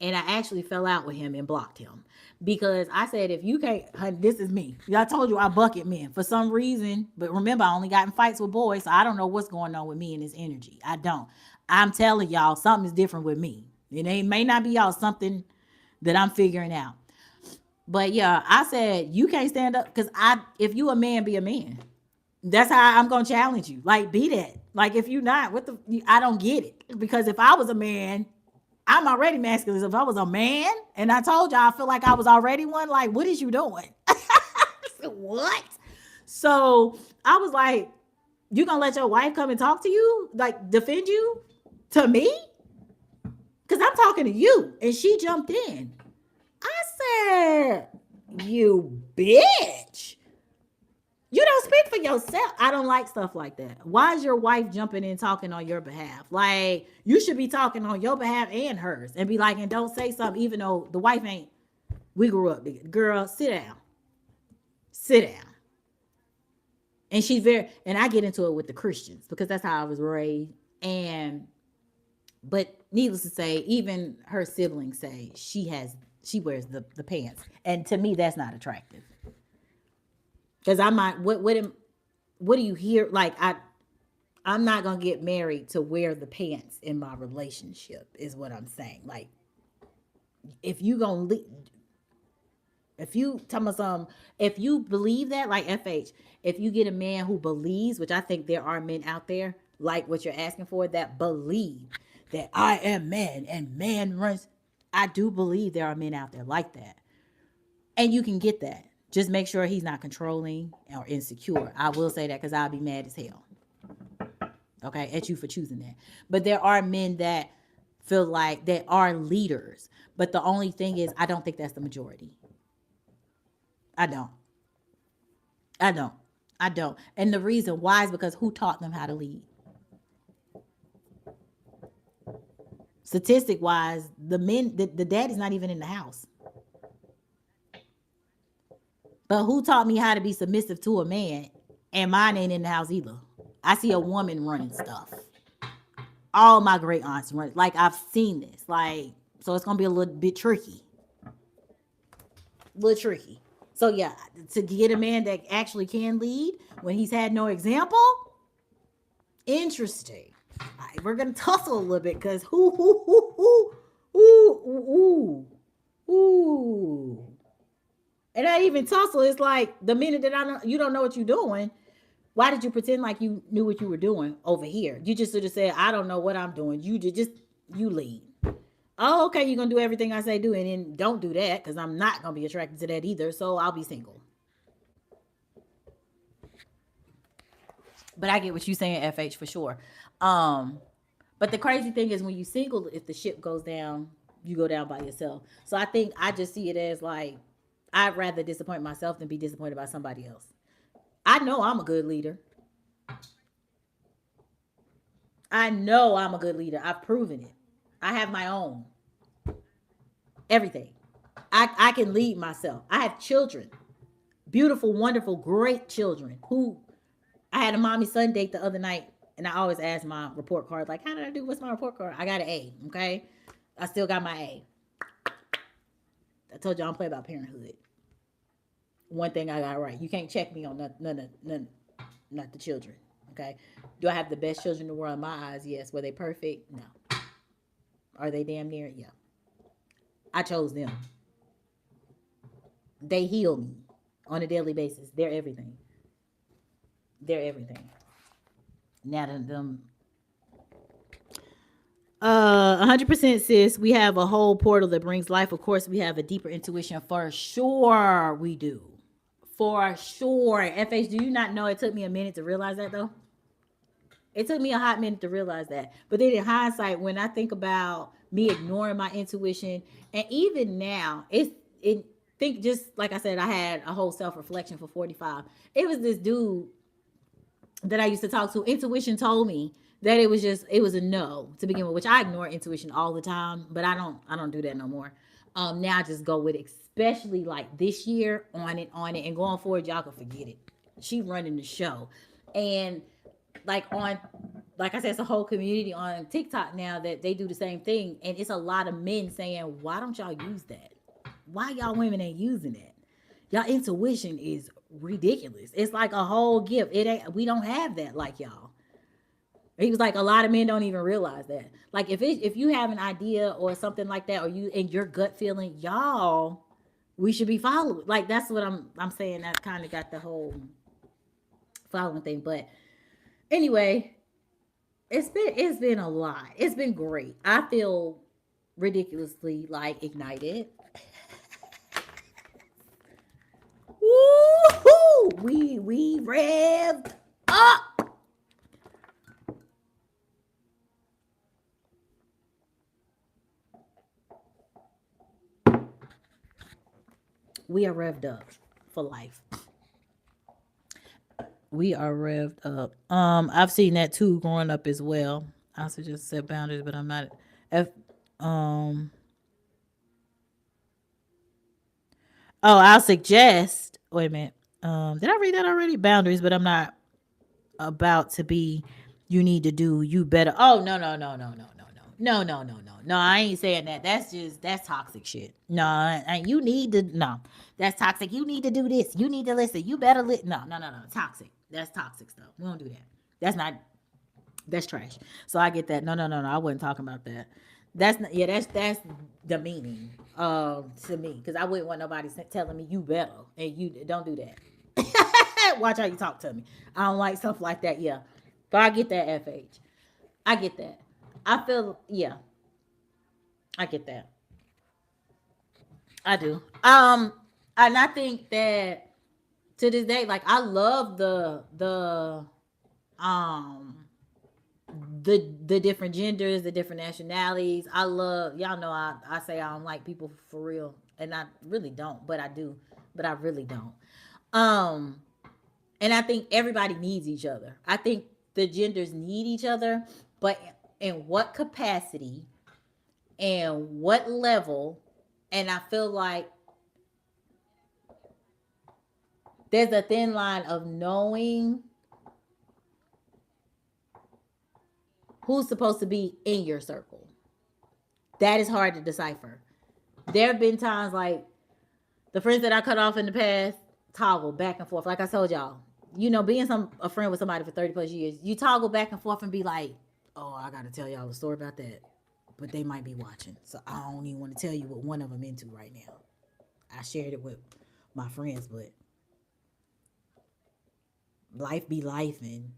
And I actually fell out with him and blocked him because I said, if you can't, honey, this is me. I told you I bucket men for some reason, but remember, I only got in fights with boys, so I don't know what's going on with me and this energy. I don't. I'm telling y'all, something is different with me. It may not be y'all something that I'm figuring out. But yeah, I said you can't stand up because if you a man, be a man. That's how I'm gonna challenge you. Like, be that. Like, if you not, what the? I don't get it because if I was a man, I'm already masculine. If I was a man, and I told y'all I feel like I was already one, like, what is you doing? What? So I was like, you gonna let your wife come and talk to you, like defend you to me? Because I'm talking to you, and she jumped in. I said, you bitch. You don't speak for yourself. I don't like stuff like that. Why is your wife jumping in talking on your behalf? Like, you should be talking on your behalf and hers and be like, and don't say something, even though the wife ain't, we grew up together. Girl, sit down. Sit down. And she's very, and I get into it with the Christians because that's how I was raised. But needless to say, even her siblings say she wears the pants. And to me, that's not attractive. Because I might, what do you hear? Like, I'm not gonna get married to wear the pants in my relationship. Is what I'm saying. Like, if you gonna if you tell me some, if you believe that, like FH, if you get a man who believes, which I think there are men out there like what you're asking for, that believe that I am man and man runs. I do believe there are men out there like that, and you can get that. Just make sure he's not controlling or insecure. I will say that because I'll be mad as hell. Okay, at you for choosing that. But there are men that feel like they are leaders. But the only thing is, I don't think that's the majority. I don't. I don't. I don't. And the reason why is because who taught them how to lead? Statistic wise, the men, the daddy's not even in the house. But who taught me how to be submissive to a man? And mine ain't in the house either. I see a woman running stuff. All my great aunts run. Like, I've seen this. Like, so it's gonna be a little bit tricky. A little tricky. So yeah, to get a man that actually can lead when he's had no example, interesting. All right, we're gonna tussle a little bit because ooh. And not even tussle. It's like the minute that you don't know what you're doing. Why did you pretend like you knew what you were doing over here? You just should have said, I don't know what I'm doing. You just you lead. Oh, okay, you're gonna do everything I say do, and then don't do that because I'm not gonna be attracted to that either. So I'll be single. But I get what you're saying, FH, for sure. But the crazy thing is when you single, if the ship goes down, you go down by yourself. So I think I just see it as like I'd rather disappoint myself than be disappointed by somebody else. I know I'm a good leader. I know I'm a good leader. I've proven it. I have my own everything. I can lead myself. I have children, beautiful, wonderful, great children who I had a mommy son date the other night, and I always ask my report card, like, how did I do? What's my report card? I got an A, okay? I still got my A. I told you I don't play about parenthood. One thing I got right. You can't check me on none, not the children, okay? Do I have the best children in the world in my eyes? Yes. Were they perfect? No. Are they damn near? Yeah. I chose them. They heal me on a daily basis. They're everything. They're everything. Now them 100% sis, we have a whole portal that brings life. Of course, we have a deeper intuition for sure. We do. For sure. FH, do you not know it took me a minute to realize that though? It took me a hot minute to realize that. But then in hindsight, when I think about me ignoring my intuition, and even now, it think just like I said, I had a whole self reflection for 45. It was this dude that I used to talk to. Intuition told me that it was a no to begin with, which I ignore intuition all the time, but I don't do that no more. Now I just go with it, especially like this year on it, and going forward, y'all can forget it. She running the show, and like on like I said, it's a whole community on TikTok now that they do the same thing, and it's a lot of men saying, "Why don't y'all use that? Why y'all women ain't using that? Y'all intuition is ridiculous. It's like a whole gift. It ain't. We don't have that like y'all." He was like, a lot of men don't even realize that. Like if you have an idea or something like that, or you and your gut feeling, y'all, we should be following. Like that's what I'm saying. That kind of got the whole following thing. But anyway, it's been a lot. It's been great. I feel ridiculously like ignited. Woo-hoo! We revved up. We are revved up for life. We are revved up. I've seen that too growing up as well. I also just set boundaries, but I'm not. If um, oh, I'll suggest. Wait a minute. Did I read that already? Boundaries, but I'm not about to be. You need to do. You better. Oh no. I ain't saying that. That's toxic shit. No, you need to. No, that's toxic. You need to do this. You need to listen. You better listen. No. Toxic. That's toxic stuff. We don't do that. That's not. That's trash. So I get that. No. I wasn't talking about that. That's not, yeah. That's the meaning to me, because I wouldn't want nobody telling me you better, and you don't do that. Watch how you talk to me. I don't like stuff like that. Yeah, but I get that. FH. I get that. I feel yeah. I get that. I do. And I think that to this day, like I love um the different genders, the different nationalities. I love y'all know I say I don't like people for real, and I really don't, but I do, but I really don't. Um, and I think everybody needs each other. I think the genders need each other, but in what capacity and what level? And I feel like there's a thin line of knowing who's supposed to be in your circle. That is hard to decipher. There have been times like the friends that I cut off in the past toggle back and forth. Like I told y'all, being a friend with somebody for 30 plus years, you toggle back and forth and be like, oh, I got to tell y'all a story about that. But they might be watching. So I don't even want to tell you what one of them into right now. I shared it with my friends, but life be life, and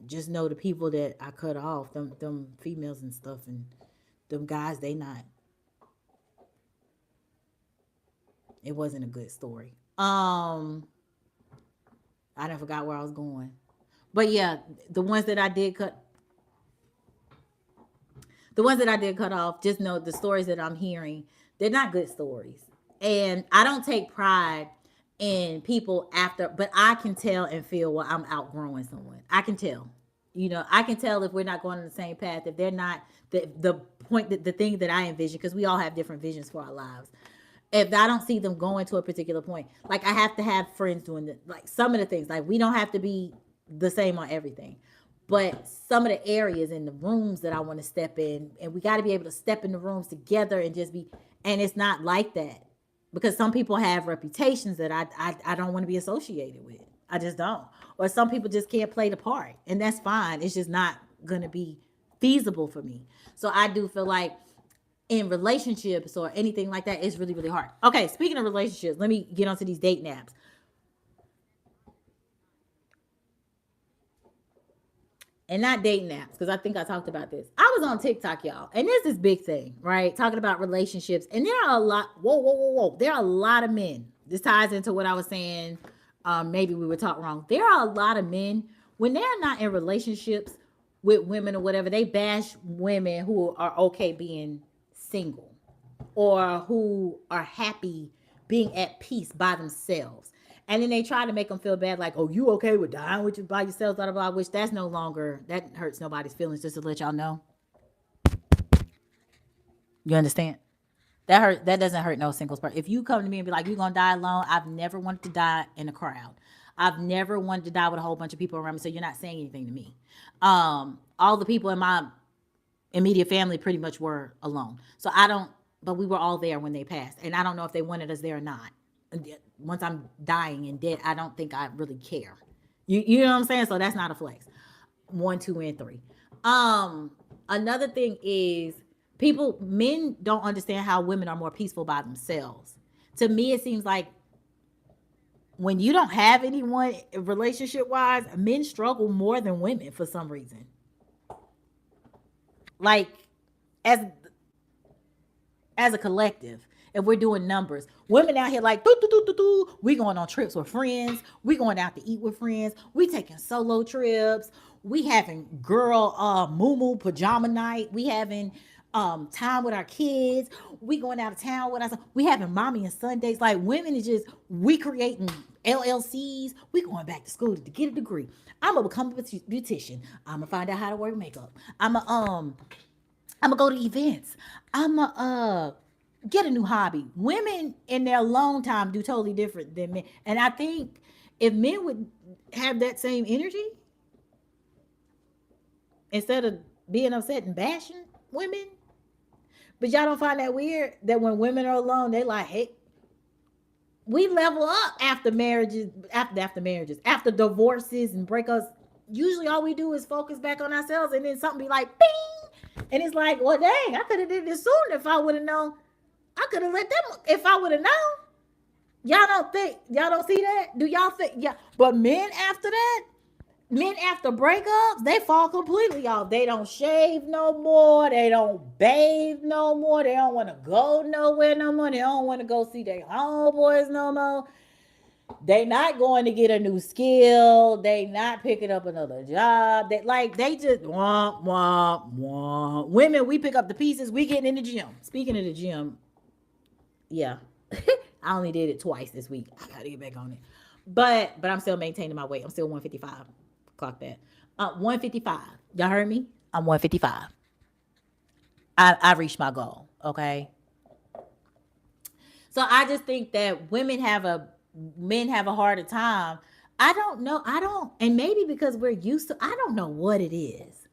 just know the people that I cut off, them females and stuff, and them guys, they not. It wasn't a good story. I done forgot where I was going, but yeah, the ones that I did cut, the ones that I did cut off, just know the stories that I'm hearing, they're not good stories, and I don't take pride in people after, but I can tell and feel when I'm outgrowing someone. I can tell. I can tell if we're not going on the same path, if they're not the point that the thing that I envision, because we all have different visions for our lives. If I don't see them going to a particular point, like I have to have friends doing like some of the things, like we don't have to be the same on everything, but some of the areas in the rooms that I want to step in, and we got to be able to step in the rooms together and just be, and it's not like that, because some people have reputations that I don't want to be associated with. I just don't. Or some people just can't play the part, and that's fine. It's just not going to be feasible for me. So I do feel like in relationships or anything like that, it's really, really hard. Okay, speaking of relationships, let me get onto these dating apps. And not dating apps, because I think I talked about this. I was on TikTok, y'all, and there's this big thing, right? Talking about relationships, and there are a lot. Whoa! There are a lot of men. This ties into what I was saying. Maybe we were taught wrong. There are a lot of men when they're not in relationships with women or whatever. They bash women who are okay being single, or who are happy being at peace by themselves. And then they try to make them feel bad, like, oh, you okay with dying with you by yourself, blah, blah, blah, which that's no longer, that hurts nobody's feelings, just to let y'all know. You understand? That doesn't hurt no single person. If you come to me and be like, you're gonna die alone, I've never wanted to die in a crowd. I've never wanted to die with a whole bunch of people around me, so you're not saying anything to me. All the people in my immediate family pretty much were alone. So I don't, but we were all there when they passed. And I don't know if they wanted us there or not. Once I'm dying and dead, I don't think I really care. You know what I'm saying? So that's not a flex. One, two, and three. Another thing is men don't understand how women are more peaceful by themselves. To me, it seems like when you don't have anyone relationship wise, men struggle more than women for some reason. Like, as as a collective, if we're doing numbers, women out here like, doo, doo, doo, doo, doo. We going on trips with friends, we going out to eat with friends, we taking solo trips, we having girl moo pajama night, we having time with our kids, we going out of town with us, we having mommy and Sundays. Like, women is just, we creating LLCs, we going back to school to get a degree. I'm gonna become a beautician, I'm gonna find out how to work makeup, I'm gonna go to events. I'm gonna get a new hobby. Women in their alone time do totally different than men. And I think if men would have that same energy, instead of being upset and bashing women, but y'all don't find that weird that when women are alone, they like, hey, we level up after marriages, after divorces and breakups. Usually all we do is focus back on ourselves, and then something be like, bing. And it's like, well, dang, I could have did this sooner if I would have known. I could have let them if I would have known. Y'all don't see that? Do y'all think? Yeah. But men after that, men after breakups, they fall completely off. They don't shave no more. They don't bathe no more. They don't want to go nowhere no more. They don't want to go see their homeboys no more. They not going to get a new skill. They not picking up another job. They just womp womp womp. Women, we pick up the pieces. We getting in the gym. Speaking of the gym, yeah, I only did it twice this week. I gotta get back on it. But I'm still maintaining my weight. I'm still 155. Clock that. 155. Y'all heard me? I'm 155. I reached my goal. Okay. So I just think that men have a harder time. I don't know. And maybe because we're used to, I don't know what it is.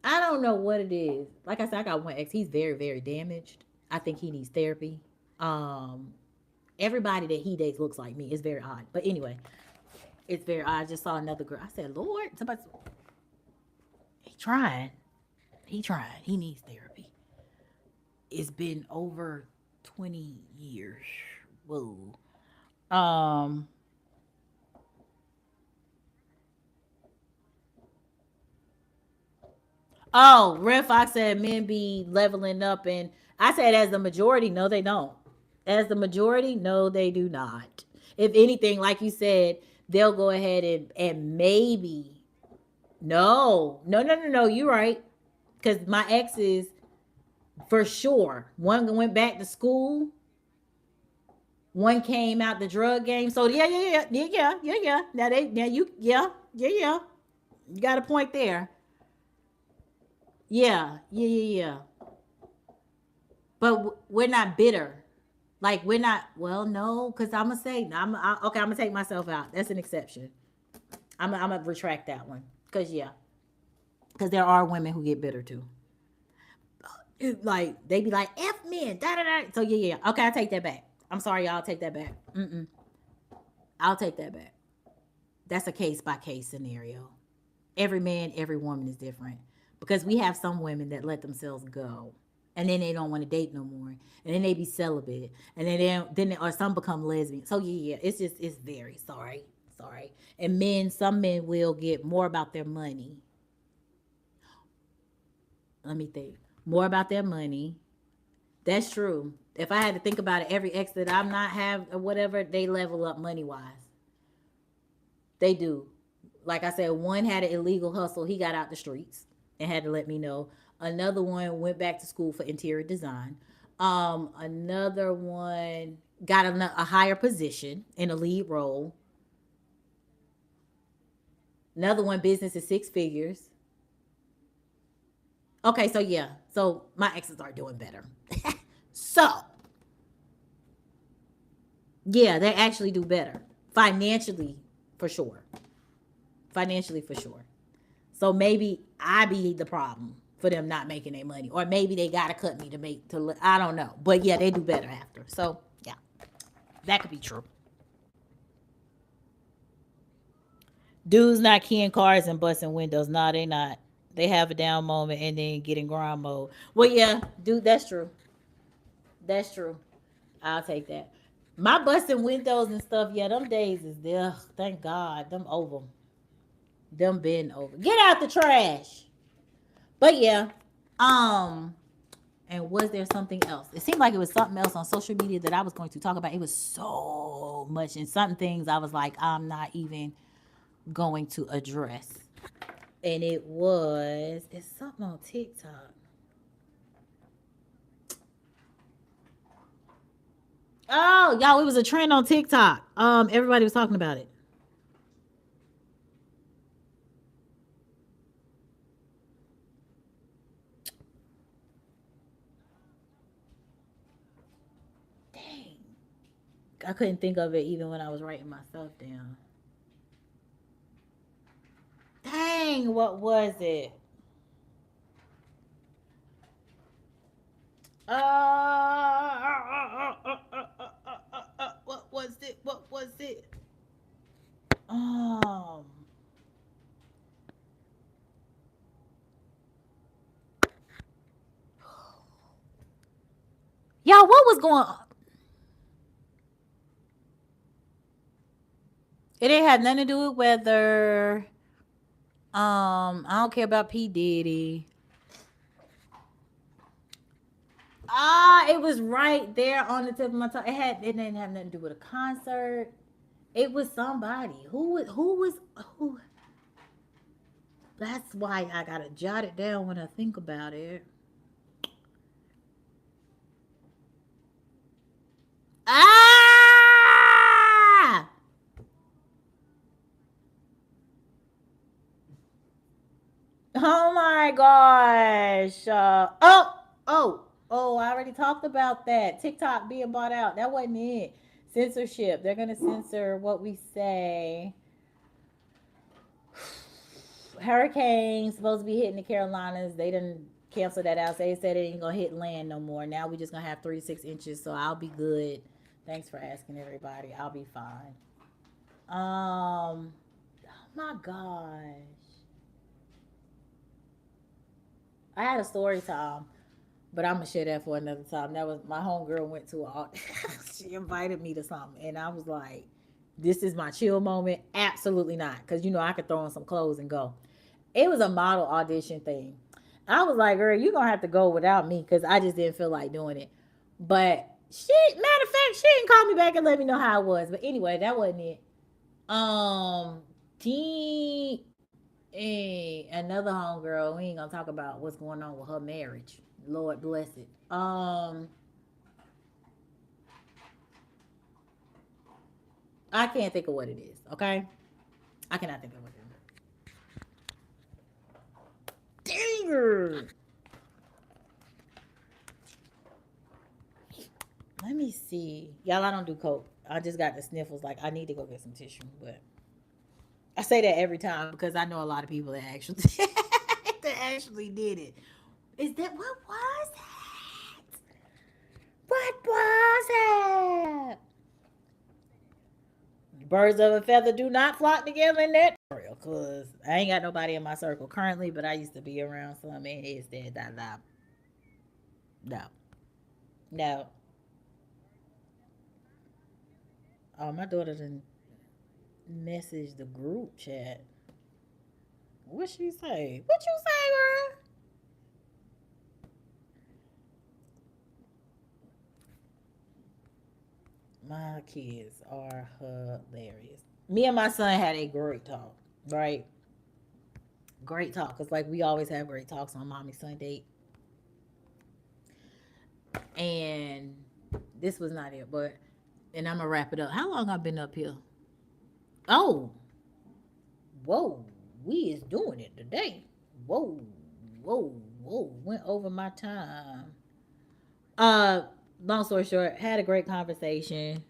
I don't know what it is. Like I said, I got one ex. He's very, very damaged. I think he needs therapy. Everybody that he dates looks like me. It's very odd. But anyway, it's very odd. I just saw another girl. I said, Lord, somebody, he trying. He trying. He needs therapy. It's been over 20 years. Whoa. Um, oh, Red Fox said men be leveling up, and I said as the majority, no, they don't. As the majority, no, they do not. If anything, like you said, they'll go ahead and maybe no. You're right. Because my exes, for sure, one went back to school, one came out the drug game. So yeah. Now you yeah. You got a point there. Yeah. But we're not bitter. Like, we're not. Well, no, because I'm gonna say okay. I'm gonna take myself out. That's an exception. I'm gonna retract that one. Cause yeah, because there are women who get bitter too. Like, they be like, F men, da da da. So yeah. Okay, I take that back. I'm sorry, y'all. Take that back. I'll take that back. That's a case by case scenario. Every man, every woman is different, because we have some women that let themselves go, and then they don't want to date no more, and then they be celibate, and or some become lesbian. So yeah, it's very sorry. And some men will get more about their money. Let me think. More about their money. That's true. If I had to think about it, every ex that I'm not have or whatever, they level up money wise. They do. Like I said, one had an illegal hustle. He got out the streets and had to let me know. Another one went back to school for interior design. Another one got a higher position in a lead role. Another one, business is six figures. Okay, so yeah, so my exes are doing better. So yeah, they actually do better financially, for sure. Financially, for sure. So maybe I be the problem for them not making their money, or maybe they gotta cut me to make to. I don't know, but yeah, they do better after. So yeah, that could be true. Dudes not keying cars and busting windows. Nah, they not. They have a down moment and then get in grind mode. Well, yeah, dude, that's true. That's true. I'll take that. My busting windows and stuff, yeah, them days is there. Thank God. Them over. Them been over. Get out the trash. But yeah. Um, and was there something else? It seemed like it was something else on social media that I was going to talk about. It was so much, and some things I was like, I'm not even going to address. And it's something on TikTok. Oh, y'all, it was a trend on TikTok. Everybody was talking about it. Dang. I couldn't think of it even when I was writing my stuff down. Dang, what was it? What was it? What was it? Um, y'all, what was going on? It didn't have nothing to do with whether. I don't care about P Diddy. It was right there on the tip of my tongue. It didn't have nothing to do with a concert. It was somebody who. That's why I gotta jot it down when I think about it. Ah! Oh my gosh. Oh, I already talked about that. TikTok being bought out. That wasn't it. Censorship. They're going to censor what we say. Hurricanes supposed to be hitting the Carolinas. They didn't cancel that out. So they said it ain't going to hit land no more. Now we just going to have 3 to 6 inches. So I'll be good. Thanks for asking, everybody. I'll be fine. Oh my gosh. I had a story time, but I'm gonna share that for another time. That was my homegirl went to a she invited me to something, and I was like, "This is my chill moment." Absolutely not, because I could throw on some clothes and go. It was a model audition thing. I was like, "Girl, you gonna have to go without me," because I just didn't feel like doing it. But matter of fact, she didn't call me back and let me know how it was. But anyway, that wasn't it. Um, teen another homegirl. We ain't gonna talk about what's going on with her marriage. Lord bless it. I can't think of what it is. Okay, I cannot think of what it is. Dang. Let me see, y'all. I don't do coke. I just got the sniffles. Like I need to go get some tissue, but I say that every time because I know a lot of people that actually that actually did it. Is that what was it? What was it? Birds of a feather do not flock together in that area. Cause I ain't got nobody in my circle currently, but I used to be around some, and it's that no, no. Oh, my daughter didn't message the group chat. What she say? What you say, girl? My kids are hilarious. Me and my son had a great talk, right? Great talk. Cause like we always have great talks on mommy son date. And this was not it, but and I'm gonna wrap it up. How long I've been up here? Oh, whoa, we is doing it today. Whoa, whoa, whoa. Went over my time. Uh, long story short, had a great conversation.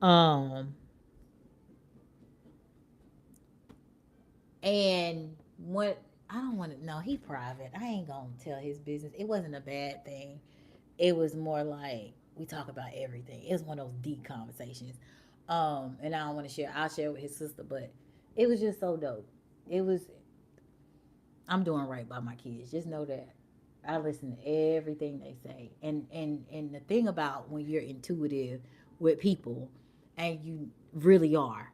Um, and what I don't want to know, he private. I ain't gonna tell his business. It wasn't a bad thing. It was more like we talk about everything. It was one of those deep conversations. And I don't want to share. I'll share with his sister, but it was just so dope. It was. I'm doing right by my kids. Just know that I listen to everything they say. And the thing about when you're intuitive with people, and you really are,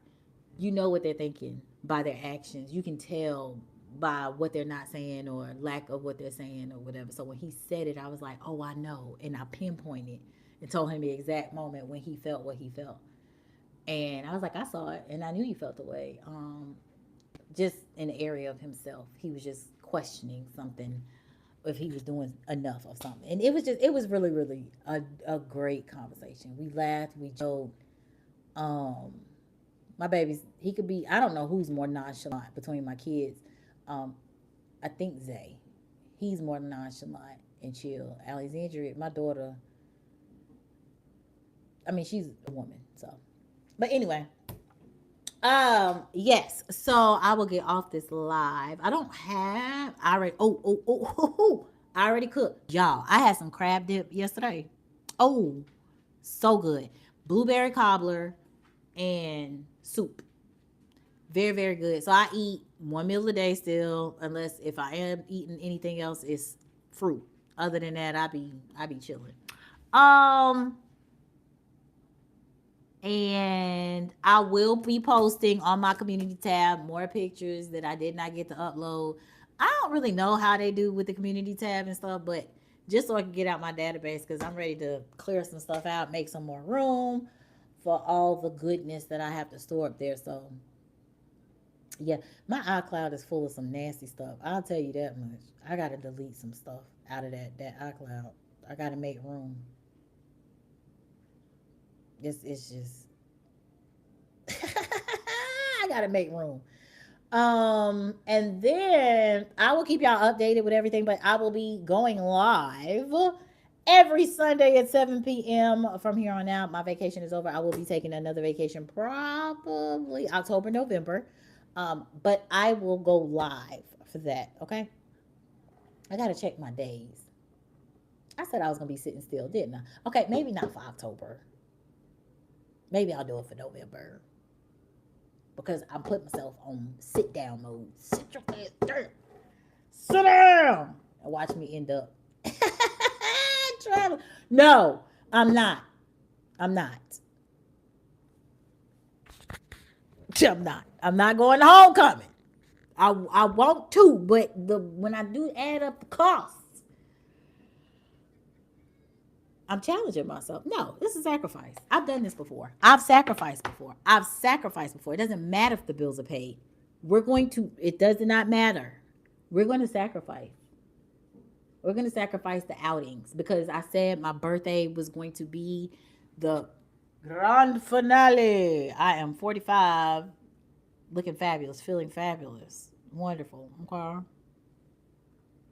you know what they're thinking by their actions. You can tell by what they're not saying or lack of what they're saying or whatever. So when he said it, I was like, oh, I know. And I pinpointed and told him the exact moment when he felt what he felt. And I was like, I saw it and I knew he felt the way. Just in the area of himself. He was just questioning something, if he was doing enough of something. And it was really, really a great conversation. We laughed, we joked. Um, my baby's, he could be, I don't know who's more nonchalant between my kids. Um, I think Zay. He's more nonchalant and chill. Alexandria, my daughter, I mean, she's a woman, so. But anyway, yes. So I will get off this live. I don't have. I already. Oh. I already cooked, y'all. I had some crab dip yesterday. Oh, so good. Blueberry cobbler and soup. Very, very good. So I eat one meal a day still, unless if I am eating anything else, it's fruit. Other than that, I be chilling. Um, and I will be posting on my community tab more pictures that I did not get to upload. I don't really know how they do with the community tab and stuff, but just so I can get out my database because I'm ready to clear some stuff out, make some more room for all the goodness that I have to store up there. So yeah, my iCloud is full of some nasty stuff. I'll tell you that much. I gotta delete some stuff out of that iCloud. I gotta make room. It's just I gotta make room. And then I will keep y'all updated with everything, but I will be going live every Sunday at 7 p.m. from here on out. My vacation is over. I will be taking another vacation probably October, November. But I will go live for that. Okay. I gotta check my days. I said I was gonna be sitting still, didn't I? Okay, maybe not for October. Maybe I'll do it for November because I'm putting myself on sit down mode. Sit your ass down. Sit down and watch me end up traveling. No, I'm not. I'm not. I'm not. I'm not going to homecoming. I want to, but when I do add up the costs, I'm challenging myself. No, this is sacrifice. I've done this before. I've sacrificed before. I've sacrificed before. It doesn't matter if the bills are paid. We're going to, it does not matter. We're going to sacrifice. We're going to sacrifice the outings because I said my birthday was going to be the grand finale. I am 45, looking fabulous, feeling fabulous. Wonderful. Okay.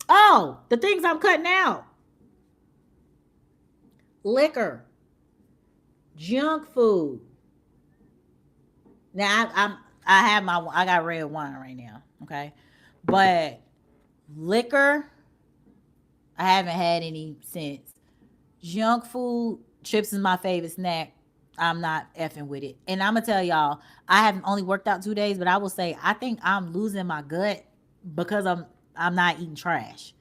Oh, the things I'm cutting out: liquor, junk food. Now I got red wine right now, okay? But liquor, I haven't had any since. Junk food, chips is my favorite snack. I'm not effing with it. And I'm gonna tell y'all, I haven't only worked out 2 days, but I will say I think I'm losing my gut because I'm not eating trash.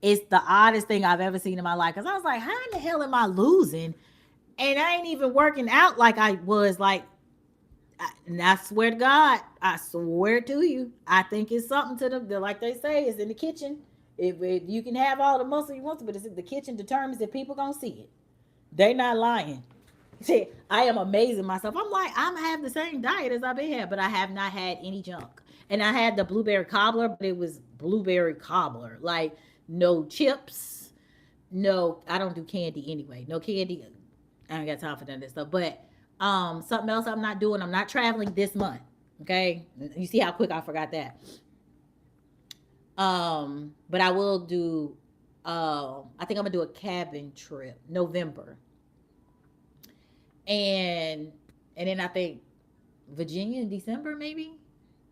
It's the oddest thing I've ever seen in my life. Cause I was like, how in the hell am I losing? And I ain't even working out like I was. Like, and I swear to God, I swear to you, I think it's something to them. Like they say, it's in the kitchen. If you can have all the muscle you want to, but it's the kitchen determines if people gonna see it. They not lying. See, I am amazing myself. I'm like, I'm have the same diet as I've been had, but I have not had any junk. And I had the blueberry cobbler, but it was blueberry cobbler, like no chips, No, I don't do candy anyway. No candy. I ain't got time for none of this stuff. But something else I'm not doing. I'm not traveling this month. Okay, you see how quick I forgot that. But I will do. I think I'm gonna do a cabin trip November, and then I think Virginia in December, maybe,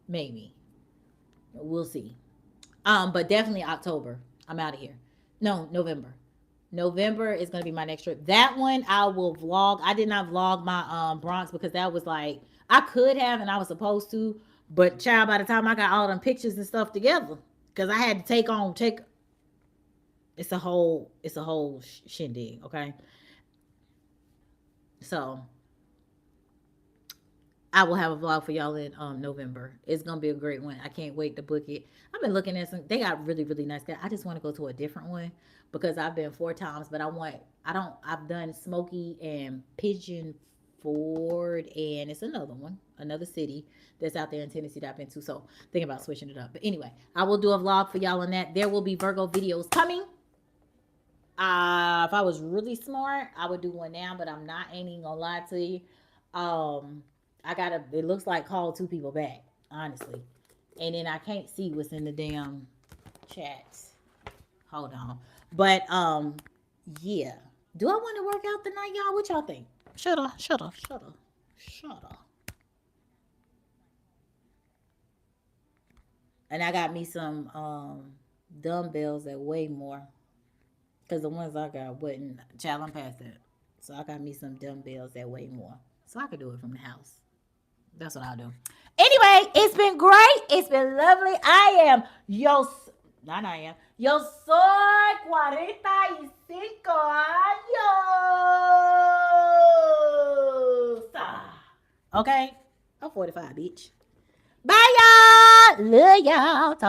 maybe we'll see. But definitely October. I'm out of here. No, November. November is gonna be my next trip. That one I will vlog. I did not vlog my Bronx because that was like I could have and I was supposed to, but child, by the time I got all them pictures and stuff together, because I had to take it's a whole shindig. Okay, so I will have a vlog for y'all in November. It's gonna be a great one. I can't wait to book it. I've been looking at some. They got really really nice guys. I just want to go to a different one because I've been 4 times, but I want. I don't. I've done Smoky and Pigeon Ford, and it's another one, another city that's out there in Tennessee that I've been to. So thinking about switching it up. But anyway, I will do a vlog for y'all on that. There will be Virgo videos coming. If I was really smart, I would do one now, but I'm not. Ain't even gonna lie to you. Um, I gotta. It looks like call 2 people back, honestly, and then I can't see what's in the damn chats. Hold on, but yeah. Do I want to work out tonight, y'all? What y'all think? Shut up. And I got me some dumbbells that weigh more. Because the ones I got wouldn't. Child, I'm past that. So I got me some dumbbells that weigh more. So I could do it from the house. That's what I'll do. Anyway, it's been great. It's been lovely. I am yo. Not I am. Yo soy 45 años. Okay? I'm 45, bitch. Bye, y'all. Love y'all. Talk